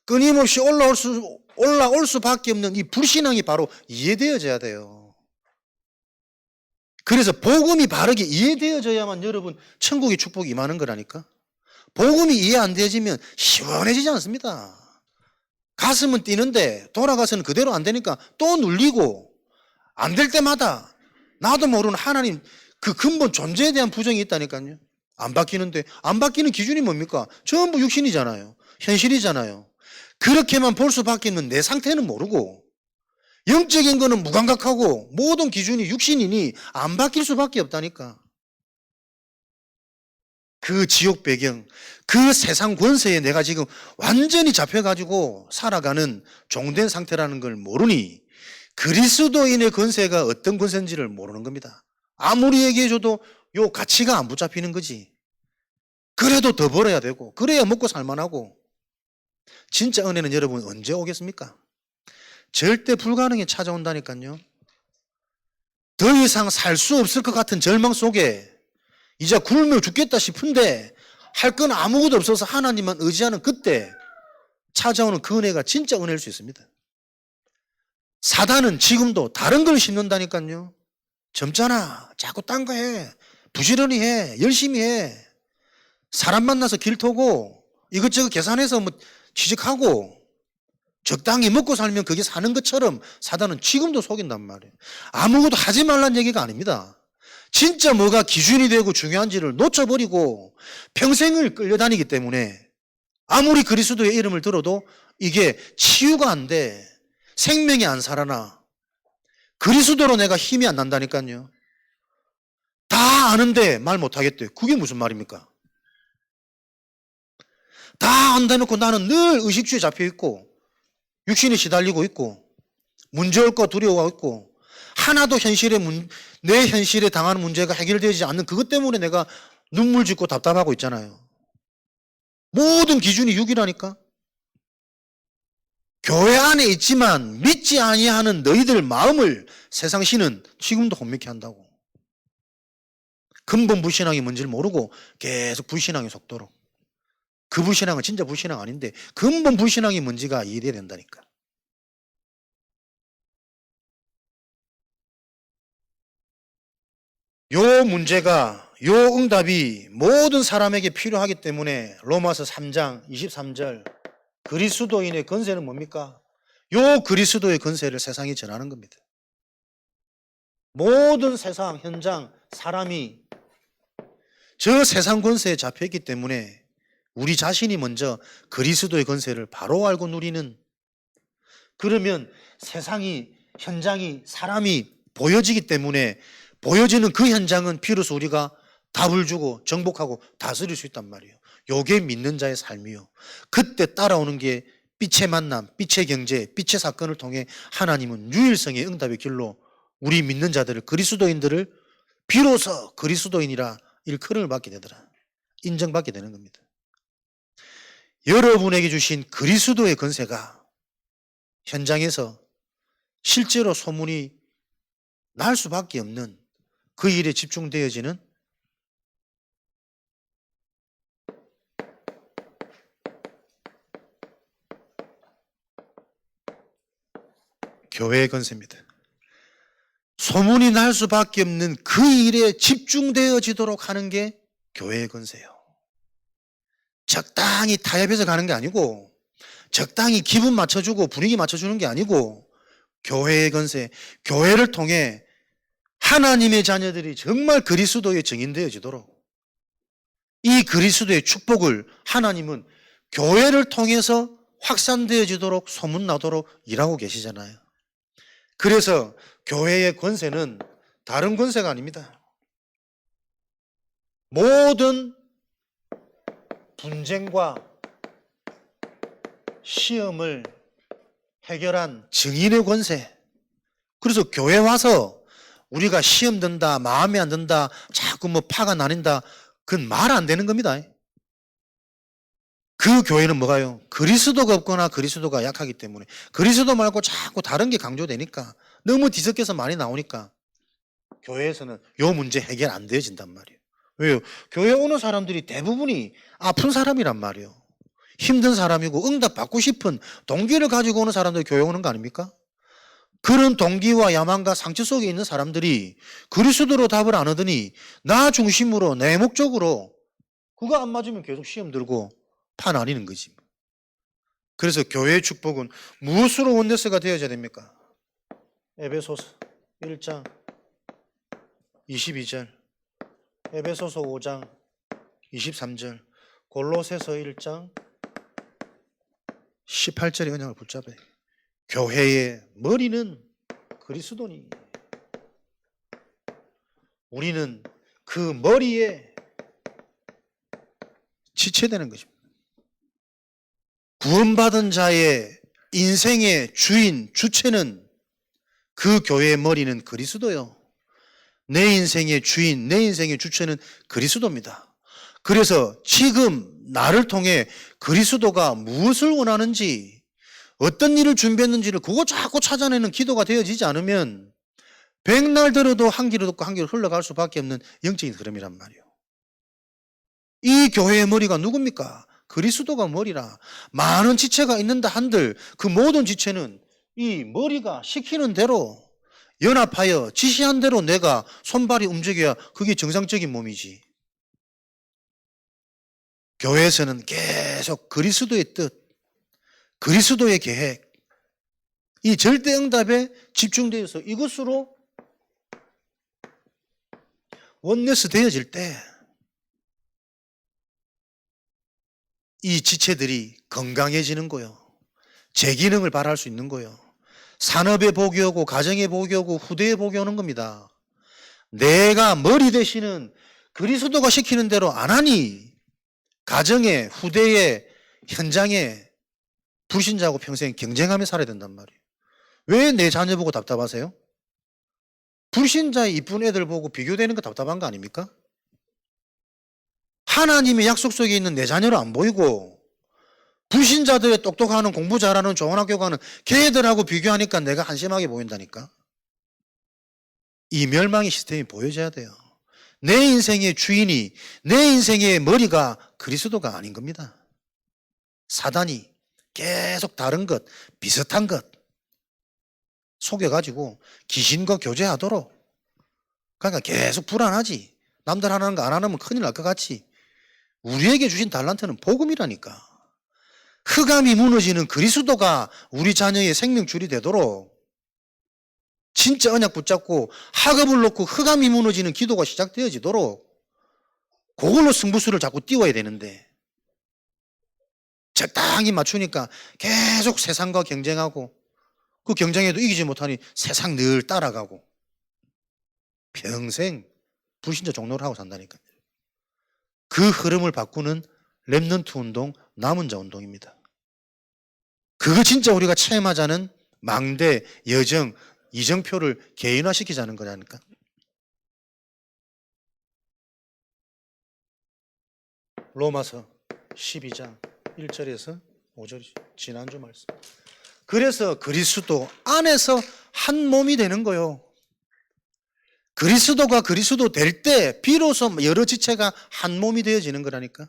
끊임없이 올라올 수밖에 없는 이 불신앙이 바로 이해되어져야 돼요. 그래서 복음이 바르게 이해되어져야만 여러분 천국의 축복이 임하는 거라니까. 복음이 이해 안 되어지면 시원해지지 않습니다. 가슴은 뛰는데 돌아가서는 그대로 안 되니까 또 눌리고, 안 될 때마다 나도 모르는 하나님 그 근본 존재에 대한 부정이 있다니까요. 안 바뀌는데, 안 바뀌는 기준이 뭡니까? 전부 육신이잖아요. 현실이잖아요. 그렇게만 볼 수밖에 없는 내 상태는 모르고, 영적인 거는 무감각하고 모든 기준이 육신이니 안 바뀔 수밖에 없다니까. 그 지옥 배경, 그 세상 권세에 내가 지금 완전히 잡혀가지고 살아가는 종된 상태라는 걸 모르니 그리스도인의 권세가 어떤 권세인지를 모르는 겁니다. 아무리 얘기해줘도 요 가치가 안 붙잡히는 거지. 그래도 더 벌어야 되고, 그래야 먹고 살만하고. 진짜 은혜는 여러분 언제 오겠습니까? 절대 불가능에 찾아온다니까요. 더 이상 살 수 없을 것 같은 절망 속에 이제 굶어 죽겠다 싶은데 할 건 아무것도 없어서 하나님만 의지하는 그때 찾아오는 그 은혜가 진짜 은혜일 수 있습니다. 사단은 지금도 다른 걸 심는다니까요. 젊잖아. 자꾸 딴 거 해. 부지런히 해. 열심히 해. 사람 만나서 길토고 이것저것 계산해서 뭐 취직하고 적당히 먹고 살면 그게 사는 것처럼 사단은 지금도 속인단 말이에요. 아무것도 하지 말란 얘기가 아닙니다. 진짜 뭐가 기준이 되고 중요한지를 놓쳐버리고 평생을 끌려다니기 때문에 아무리 그리스도의 이름을 들어도 이게 치유가 안 돼. 생명이 안 살아나. 그리스도로 내가 힘이 안 난다니까요. 다 아는데 말 못하겠대. 그게 무슨 말입니까? 다 안다 놓고 나는 늘 의식주에 잡혀있고 육신에 시달리고 있고 문제 올 거 두려워하고 있고 하나도 내 현실에 당하는 문제가 해결되지 않는 그것 때문에 내가 눈물 짓고 답답하고 있잖아요. 모든 기준이 육이라니까. 교회 안에 있지만 믿지 아니하는 너희들 마음을 세상 신은 지금도 혼미케 한다고. 근본 불신앙이 뭔지를 모르고 계속 불신앙에 속도록. 그 불신앙은 진짜 불신앙 아닌데 근본 불신앙이 뭔지가 이해돼야 된다니까. 요 문제가, 요 응답이 모든 사람에게 필요하기 때문에 로마서 3장 23절 그리스도인의 권세는 뭡니까? 요 그리스도의 권세를 세상에 전하는 겁니다. 모든 세상, 현장, 사람이 저 세상 권세에 잡혀있기 때문에 우리 자신이 먼저 그리스도의 권세를 바로 알고 누리는, 그러면 세상이, 현장이, 사람이 보여지기 때문에 보여지는 그 현장은 비로소 우리가 답을 주고 정복하고 다스릴 수 있단 말이에요. 요게 믿는 자의 삶이요. 그때 따라오는 게 빛의 만남, 빛의 경제, 빛의 사건을 통해 하나님은 유일성의 응답의 길로 우리 믿는 자들을, 그리스도인들을 비로소 그리스도인이라 일컬음을 받게 되더라. 인정받게 되는 겁니다. 여러분에게 주신 그리스도의 권세가 현장에서 실제로 소문이 날 수밖에 없는 그 일에 집중되어지는 교회의 권세입니다. 소문이 날 수밖에 없는 그 일에 집중되어지도록 하는 게 교회의 건세예요. 적당히 타협해서 가는 게 아니고, 적당히 기분 맞춰주고 분위기 맞춰주는 게 아니고, 교회의 건세, 교회를 통해 하나님의 자녀들이 정말 그리스도의 증인되어지도록, 이 그리스도의 축복을 하나님은 교회를 통해서 확산되어지도록 소문나도록 일하고 계시잖아요. 그래서 교회의 권세는 다른 권세가 아닙니다. 모든 분쟁과 시험을 해결한 증인의 권세. 그래서 교회 와서 우리가 시험 든다, 마음에 안 든다, 자꾸 뭐 파가 나뉜다, 그건 말 안 되는 겁니다. 그 교회는 뭐가요? 그리스도가 없거나 그리스도가 약하기 때문에, 그리스도 말고 자꾸 다른 게 강조되니까, 너무 뒤섞여서 많이 나오니까 교회에서는 요 문제 해결 안 되어진단 말이에요. 왜요? 교회 오는 사람들이 대부분이 아픈 사람이란 말이에요. 힘든 사람이고 응답 받고 싶은 동기를 가지고 오는 사람들이 교회 오는 거 아닙니까? 그런 동기와 야망과 상처 속에 있는 사람들이 그리스도로 답을 안 얻으니 나 중심으로 내 목적으로 그거 안 맞으면 계속 시험 들고 파 나뉘는 거지. 그래서 교회의 축복은 무엇으로 원네스가 되어야 됩니까? 에베소서 1장 22절, 에베소서 5장 23절, 골로새서 1장 18절의 언약을 붙잡아요. 교회의 머리는 그리스도니 우리는 그 머리에 지체되는 것입니다. 구원받은 자의 인생의 주인, 주체는 그 교회의 머리는 그리스도요. 내 인생의 주인, 내 인생의 주체는 그리스도입니다. 그래서 지금 나를 통해 그리스도가 무엇을 원하는지, 어떤 일을 준비했는지를 그거 자꾸 찾아내는 기도가 되어지지 않으면 백날 들어도 한 길을 듣고 한 길을 흘러갈 수밖에 없는 영적인 흐름이란 말이에요. 이 교회의 머리가 누굽니까? 그리스도가 머리라. 많은 지체가 있는다 한들 그 모든 지체는 이 머리가 시키는 대로 연합하여 지시한 대로 내가 손발이 움직여야 그게 정상적인 몸이지. 교회에서는 계속 그리스도의 뜻, 그리스도의 계획, 이 절대 응답에 집중되어서 이것으로 원네스 되어질 때 이 지체들이 건강해지는 거요. 제 기능을 발휘할 수 있는 거요. 산업에 복이 오고 가정에 복이 오고 후대에 복이 오는 겁니다. 내가 머리 대신은 그리스도가 시키는 대로 안 하니 가정에, 후대에, 현장에 불신자하고 평생 경쟁하며 살아야 된단 말이에요. 왜 내 자녀 보고 답답하세요? 불신자의 이쁜 애들 보고 비교되는 거 답답한 거 아닙니까? 하나님의 약속 속에 있는 내 자녀를 안 보이고 불신자들의 똑똑하는 공부 잘하는 좋은 학교 가는 걔들하고 비교하니까 내가 한심하게 보인다니까. 이 멸망의 시스템이 보여져야 돼요. 내 인생의 주인이, 내 인생의 머리가 그리스도가 아닌 겁니다. 사단이 계속 다른 것, 비슷한 것 속여가지고 귀신과 교제하도록, 그러니까 계속 불안하지. 남들 하는 거 안 하면 큰일 날 것 같이. 우리에게 주신 달란트는 복음이라니까. 흑암이 무너지는 그리스도가 우리 자녀의 생명줄이 되도록 진짜 언약 붙잡고 학업을 놓고 흑암이 무너지는 기도가 시작되어지도록 그걸로 승부수를 자꾸 띄워야 되는데 적당히 맞추니까 계속 세상과 경쟁하고 그 경쟁에도 이기지 못하니 세상 늘 따라가고 평생 불신자 종로를 하고 산다니까요. 그 흐름을 바꾸는 렘넌트 운동, 남은 자 운동입니다. 그거 진짜 우리가 체험하자는 망대, 여정, 이정표를 개인화시키자는 거라니까. 로마서 12장 1절에서 5절이죠. 지난주 말씀. 그래서 그리스도 안에서 한 몸이 되는 거요. 그리스도가 그리스도 될 때 비로소 여러 지체가 한 몸이 되어지는 거라니까.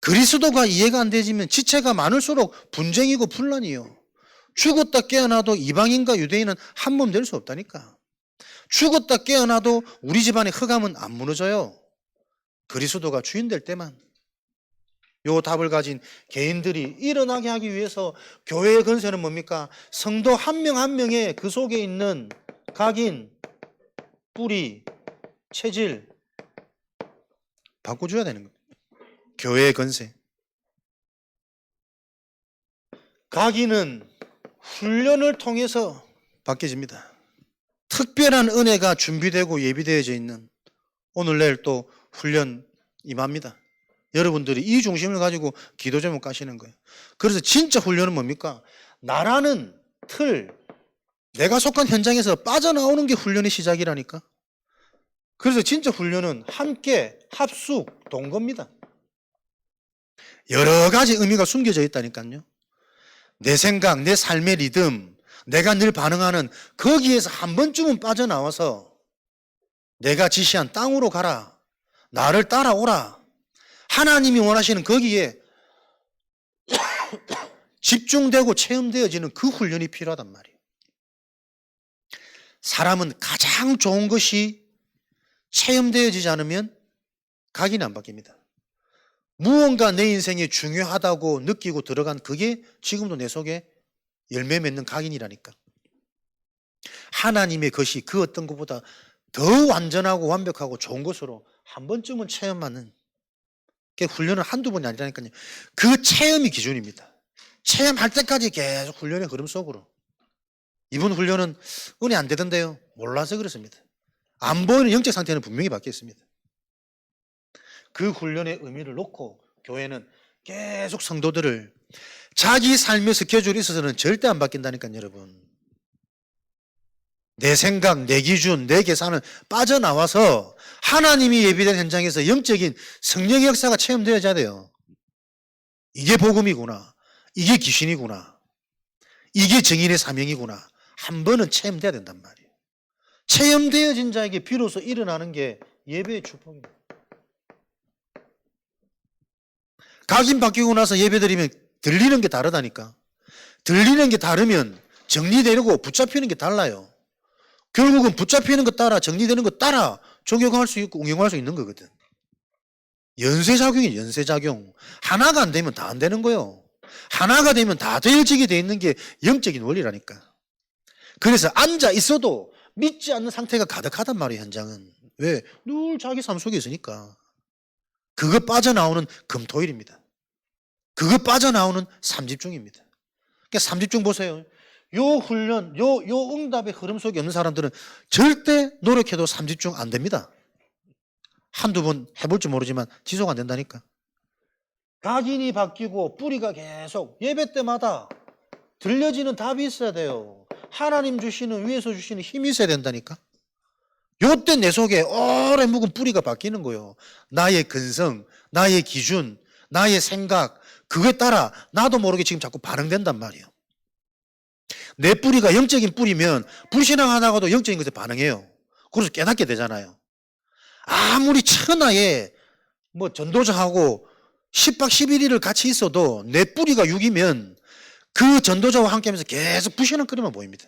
그리스도가 이해가 안 되지면 지체가 많을수록 분쟁이고 분란이요. 죽었다 깨어나도 이방인과 유대인은 한 몸 될 수 없다니까. 죽었다 깨어나도 우리 집안의 흑암은 안 무너져요. 그리스도가 주인 될 때만. 요 답을 가진 개인들이 일어나게 하기 위해서 교회의 건세는 뭡니까? 성도 한 명 한 명의 그 속에 있는 각인, 뿌리, 체질 바꿔줘야 되는 겁니다. 교회의 건세. 각인은 훈련을 통해서 바뀌어집니다. 특별한 은혜가 준비되고 예비되어져 있는 오늘 내일 또 훈련 임합니다. 여러분들이 이 중심을 가지고 기도 제목 가시는 거예요. 그래서 진짜 훈련은 뭡니까? 나라는 틀, 내가 속한 현장에서 빠져나오는 게 훈련의 시작이라니까. 그래서 진짜 훈련은 함께 합숙, 동거입니다. 여러 가지 의미가 숨겨져 있다니까요. 내 생각, 내 삶의 리듬, 내가 늘 반응하는 거기에서 한 번쯤은 빠져나와서 내가 지시한 땅으로 가라, 나를 따라오라, 하나님이 원하시는 거기에 집중되고 체험되어지는 그 훈련이 필요하단 말이에요. 사람은 가장 좋은 것이 체험되어지지 않으면 각인이 안 바뀝니다. 무언가 내 인생에 중요하다고 느끼고 들어간 그게 지금도 내 속에 열매 맺는 각인이라니까. 하나님의 것이 그 어떤 것보다 더 완전하고 완벽하고 좋은 것으로 한 번쯤은 체험하는 게 훈련은 한두 번이 아니라니까요. 그 체험이 기준입니다. 체험할 때까지 계속 훈련의 흐름 속으로. 이번 훈련은 은혜 안 되던데요. 몰라서 그렇습니다. 안 보이는 영적 상태는 분명히 바뀌었습니다. 그 훈련의 의미를 놓고 교회는 계속 성도들을 자기 삶의 스케줄에 있어서는 절대 안 바뀐다니까요, 여러분. 내 생각, 내 기준, 내 계산은 빠져나와서 하나님이 예비된 현장에서 영적인 성령의 역사가 체험되어야 돼요. 이게 복음이구나. 이게 귀신이구나. 이게 증인의 사명이구나. 한 번은 체험돼야 된단 말이에요. 체험되어진 자에게 비로소 일어나는 게 예배의 축복입니다. 각인 바뀌고 나서 예배 드리면 들리는 게 다르다니까. 들리는 게 다르면 정리되고 붙잡히는 게 달라요. 결국은 붙잡히는 것 따라 정리되는 것 따라 적용할 수 있고 응용할 수 있는 거거든. 연쇄작용이 연쇄작용. 하나가 안 되면 다 안 되는 거예요. 하나가 되면 다 되어지게 돼 있는 게 영적인 원리라니까. 그래서 앉아 있어도 믿지 않는 상태가 가득하단 말이에요, 현장은. 왜? 늘 자기 삶 속에 있으니까. 그거 빠져나오는 금토일입니다. 그거 빠져나오는 삼집중입니다. 그러니까 삼집중 보세요. 요 훈련, 요 응답의 흐름 속에 없는 사람들은 절대 노력해도 삼집중 안 됩니다. 한두 번 해볼지 모르지만 지속 안 된다니까. 각인이 바뀌고 뿌리가 계속 예배 때마다 들려지는 답이 있어야 돼요. 하나님 주시는, 위에서 주시는 힘이 있어야 된다니까. 요때 내 속에 오래 묵은 뿌리가 바뀌는 거예요. 나의 근성, 나의 기준, 나의 생각, 그거에 따라 나도 모르게 지금 자꾸 반응된단 말이에요. 내 뿌리가 영적인 뿌리면 불신앙하다가도 영적인 것에 반응해요. 그래서 깨닫게 되잖아요. 아무리 천하에 뭐 전도자하고 10박 11일을 같이 있어도 내 뿌리가 6이면 그 전도자와 함께 하면서 계속 불신앙거리만 보입니다.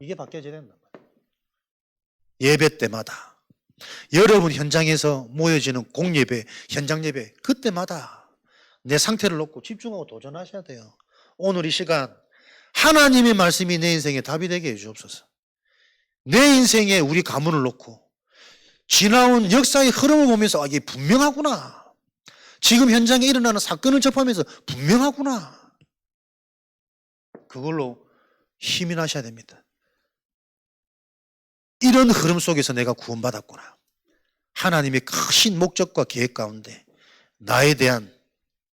이게 바뀌어져야 된단 말이에요. 예배 때마다 여러분 현장에서 모여지는 공예배, 현장 예배 그때마다 내 상태를 놓고 집중하고 도전하셔야 돼요. 오늘 이 시간 하나님의 말씀이 내 인생에 답이 되게 해주옵소서. 내 인생에 우리 가문을 놓고 지나온 역사의 흐름을 보면서 이게 분명하구나. 지금 현장에 일어나는 사건을 접하면서 분명하구나. 그걸로 힘이 나셔야 됩니다. 이런 흐름 속에서 내가 구원받았구나. 하나님의 크신 목적과 계획 가운데 나에 대한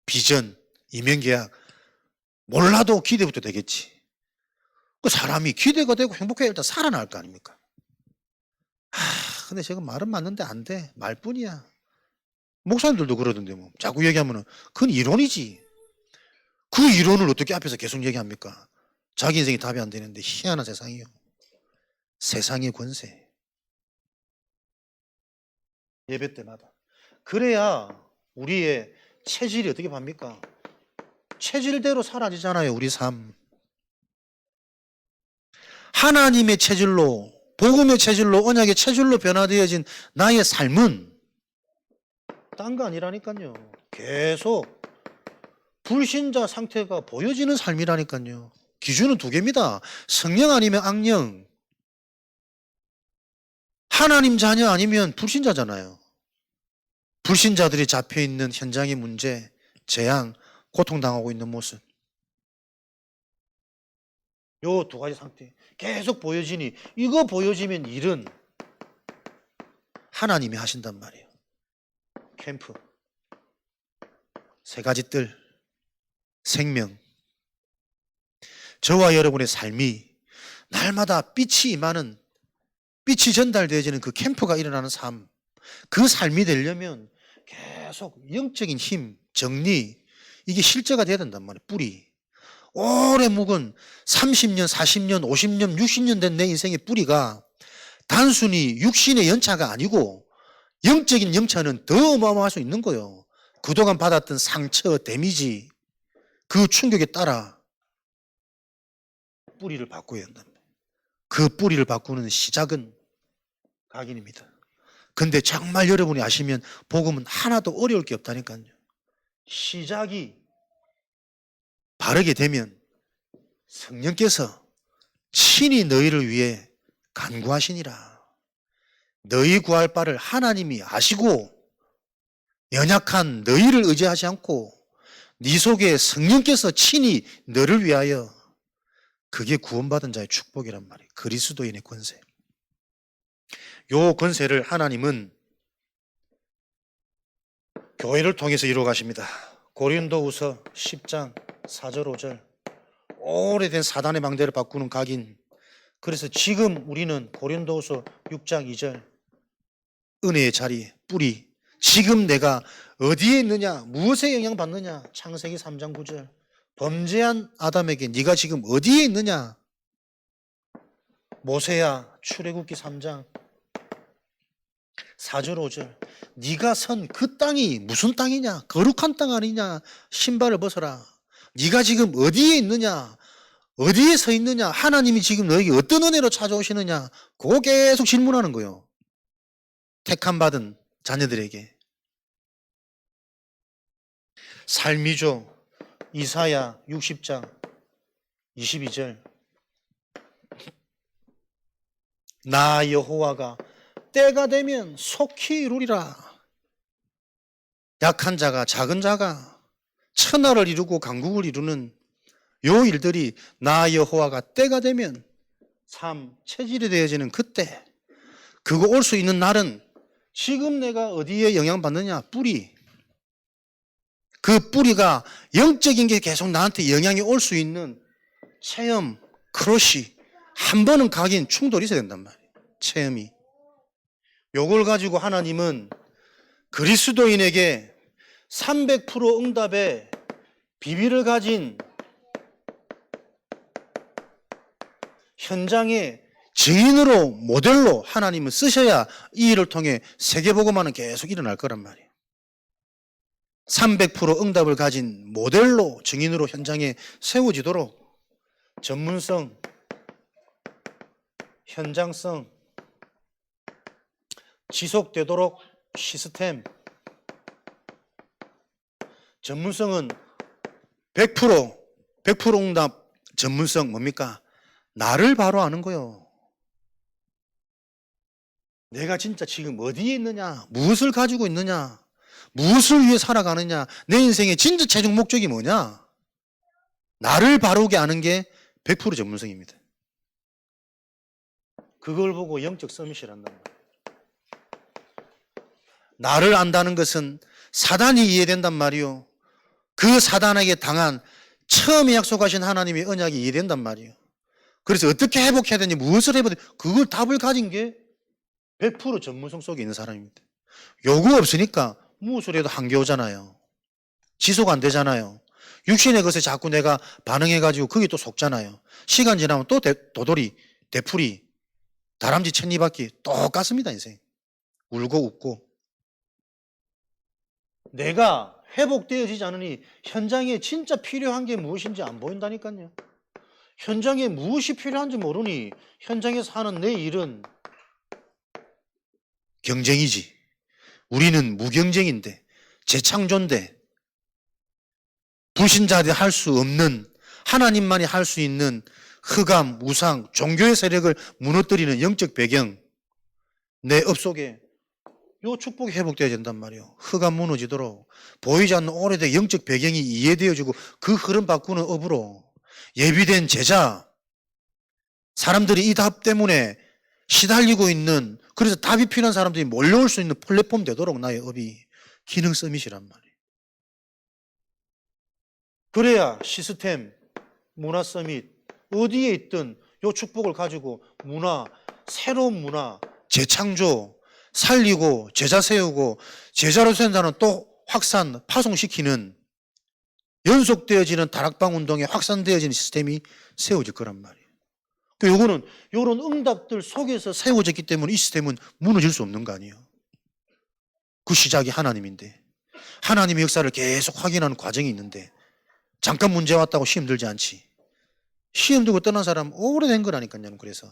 비전, 이면계약 몰라도 기대부터 되겠지. 그 사람이 기대가 되고 행복해야 일단 살아날 거 아닙니까? 근데 제가 말은 맞는데 안 돼. 말뿐이야. 목사님들도 그러던데 뭐. 자꾸 얘기하면은 그건 이론이지. 그 이론을 어떻게 앞에서 계속 얘기합니까? 자기 인생이 답이 안 되는데 희한한 세상이요. 세상의 권세. 예배 때마다. 그래야 우리의 체질이 어떻게 합니까? 체질대로 사라지잖아요, 우리 삶. 하나님의 체질로, 복음의 체질로, 언약의 체질로 변화되어진 나의 삶은 딴 거 아니라니까요. 계속 불신자 상태가 보여지는 삶이라니까요. 기준은 두 개입니다. 성령 아니면 악령. 하나님 자녀 아니면 불신자잖아요. 불신자들이 잡혀있는 현장의 문제, 재앙, 고통당하고 있는 모습. 요 두 가지 상태 계속 보여지니, 이거 보여지면 일은 하나님이 하신단 말이에요. 캠프. 세 가지 뜰. 생명. 저와 여러분의 삶이 날마다 빛이 임하는, 빛이 전달되어지는 그 캠프가 일어나는 삶. 그 삶이 되려면 계속 영적인 힘, 정리, 이게 실제가 돼야 된단 말이에요. 뿌리. 오래 묵은 30년, 40년, 50년, 60년 된 내 인생의 뿌리가 단순히 육신의 연차가 아니고 영적인 연차는 더 어마어마할 수 있는 거예요. 그동안 받았던 상처, 데미지, 그 충격에 따라 뿌리를 바꿔야 한다. 그 뿌리를 바꾸는 시작은 각인입니다. 근데 정말 여러분이 아시면 복음은 하나도 어려울 게 없다니까요. 시작이 바르게 되면 성령께서 친히 너희를 위해 간구하시니라. 너희 구할 바를 하나님이 아시고 연약한 너희를 의지하지 않고 네 속에 성령께서 친히 너를 위하여, 그게 구원받은 자의 축복이란 말이에요. 그리스도인의 권세. 요 권세를 하나님은 교회를 통해서 이루어 가십니다. 고린도후서 10장 4절 5절. 오래된 사단의 망대를 바꾸는 각인. 그래서 지금 우리는 고린도후서 6장 2절, 은혜의 자리, 뿌리. 지금 내가 어디에 있느냐, 무엇에 영향받느냐. 창세기 3장 9절. 범죄한 아담에게 네가 지금 어디에 있느냐. 모세야, 출애굽기 3장 4절 5절. 네가 선 그 땅이 무슨 땅이냐, 거룩한 땅 아니냐, 신발을 벗어라. 네가 지금 어디에 있느냐, 어디에 서 있느냐, 하나님이 지금 너에게 어떤 은혜로 찾아오시느냐, 그거 계속 질문하는 거예요. 택함 받은 자녀들에게. 삶이죠. 이사야 60장 22절. 나 여호와가 때가 되면 속히 이루리라. 약한 자가, 작은 자가 천하를 이루고 강국을 이루는 요 일들이 나 여호와가 때가 되면, 삶, 체질이 되어지는 그때, 그거 올 수 있는 날은 지금 내가 어디에 영향받느냐, 뿌리. 그 뿌리가 영적인 게 계속 나한테 영향이 올 수 있는 체험, 크러쉬. 한 번은 각인, 충돌이 있어야 된단 말이에요. 체험이. 요걸 가지고 하나님은 그리스도인에게 300% 응답의 비밀을 가진 현장의 증인으로, 모델로 하나님은 쓰셔야 이 일을 통해 세계복음화는 계속 일어날 거란 말이에요. 300% 응답을 가진 모델로, 증인으로 현장에 세워지도록 전문성, 현장성, 지속되도록 시스템. 전문성은 100% 응답. 전문성 뭡니까? 나를 바로 아는 거요. 내가 진짜 지금 어디에 있느냐, 무엇을 가지고 있느냐, 무엇을 위해 살아가느냐, 내 인생의 진짜 최종 목적이 뭐냐. 나를 바르게 아는 게 100% 전문성입니다. 그걸 보고 영적 서밋이란단 말이에요. 나를 안다는 것은 사단이 이해된단 말이요. 그 사단에게 당한 처음에 약속하신 하나님의 언약이 이해된단 말이에요. 그래서 어떻게 회복해야 되는지, 무엇을 해야 되는지, 그걸 답을 가진 게 100% 전문성 속에 있는 사람입니다. 요구 없으니까 무엇을 해도 한계오잖아요. 지속 안 되잖아요. 육신의 것에 자꾸 내가 반응해가지고 거기 또 속잖아요. 시간 지나면 또 도돌이, 되풀이, 다람쥐 쳇니바퀴 똑같습니다, 인생. 울고 웃고. 내가 회복되어지지 않으니 현장에 진짜 필요한 게 무엇인지 안 보인다니까요. 현장에 무엇이 필요한지 모르니 현장에서 하는 내 일은 경쟁이지. 우리는 무경쟁인데, 재창조인데, 불신자들이 할 수 없는, 하나님만이 할 수 있는 흑암, 우상, 종교의 세력을 무너뜨리는 영적 배경, 내 업 속에 요 축복이 회복되어야 된단 말이에요. 흑암 무너지도록 보이지 않는 오래된 영적 배경이 이해되어지고 그 흐름 바꾸는 업으로 예비된 제자, 사람들이 이 답 때문에 시달리고 있는, 그래서 답이 필요한 사람들이 몰려올 수 있는 플랫폼 되도록 나의 업이 기능 서밋이란 말이에요. 그래야 시스템, 문화 서밋, 어디에 있든 요 축복을 가지고 문화, 새로운 문화, 재창조, 살리고 제자 세우고 제자로 세운다는 또 확산, 파송시키는 연속되어지는 다락방 운동에 확산되어지는 시스템이 세워질 거란 말이에요. 요거는 요런 응답들 속에서 세워졌기 때문에 이 시스템은 무너질 수 없는 거 아니에요. 그 시작이 하나님인데, 하나님의 역사를 계속 확인하는 과정이 있는데, 잠깐 문제 왔다고 시험 들지 않지. 시험 들고 떠난 사람 오래된 거라니까요. 그래서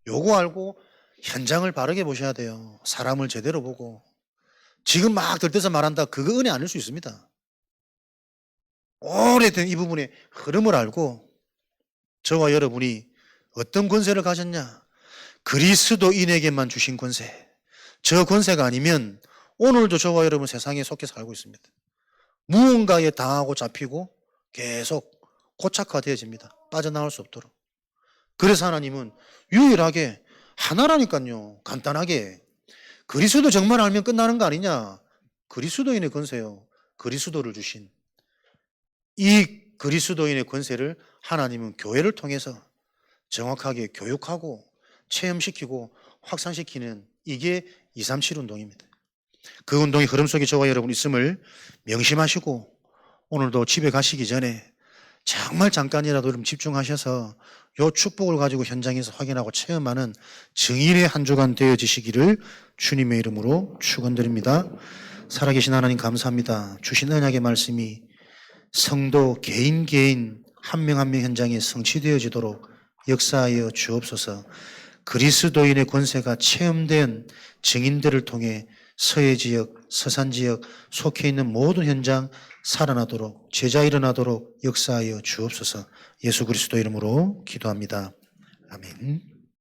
요거 알고 현장을 바르게 보셔야 돼요. 사람을 제대로 보고. 지금 막 들떠서 말한다, 그거 은혜 아닐 수 있습니다. 오래된 이 부분의 흐름을 알고 저와 여러분이 어떤 권세를 가졌냐? 그리스도인에게만 주신 권세. 저 권세가 아니면 오늘도 저와 여러분 세상에 속해 살고 있습니다. 무언가에 당하고 잡히고 계속 고착화되어집니다. 빠져나올 수 없도록. 그래서 하나님은 유일하게 하나라니까요. 간단하게. 그리스도 정말 알면 끝나는 거 아니냐? 그리스도인의 권세요. 그리스도를 주신. 이 그리스도인의 권세를 하나님은 교회를 통해서 정확하게 교육하고 체험시키고 확산시키는, 이게 237 운동입니다. 그 운동의 흐름 속에 저와 여러분 있음을 명심하시고 오늘도 집에 가시기 전에 정말 잠깐이라도 좀 집중하셔서 요 축복을 가지고 현장에서 확인하고 체험하는 증인의 한 주간 되어지시기를 주님의 이름으로 축원드립니다. 살아계신 하나님 감사합니다. 주신 언약의 말씀이 성도 개인 한 명 한 명 현장에 성취되어지도록 역사하여 주옵소서. 그리스도인의 권세가 체험된 증인들을 통해 서해 지역, 서산 지역 속해 있는 모든 현장 살아나도록, 제자 일어나도록 역사하여 주옵소서. 예수 그리스도 이름으로 기도합니다. 아멘.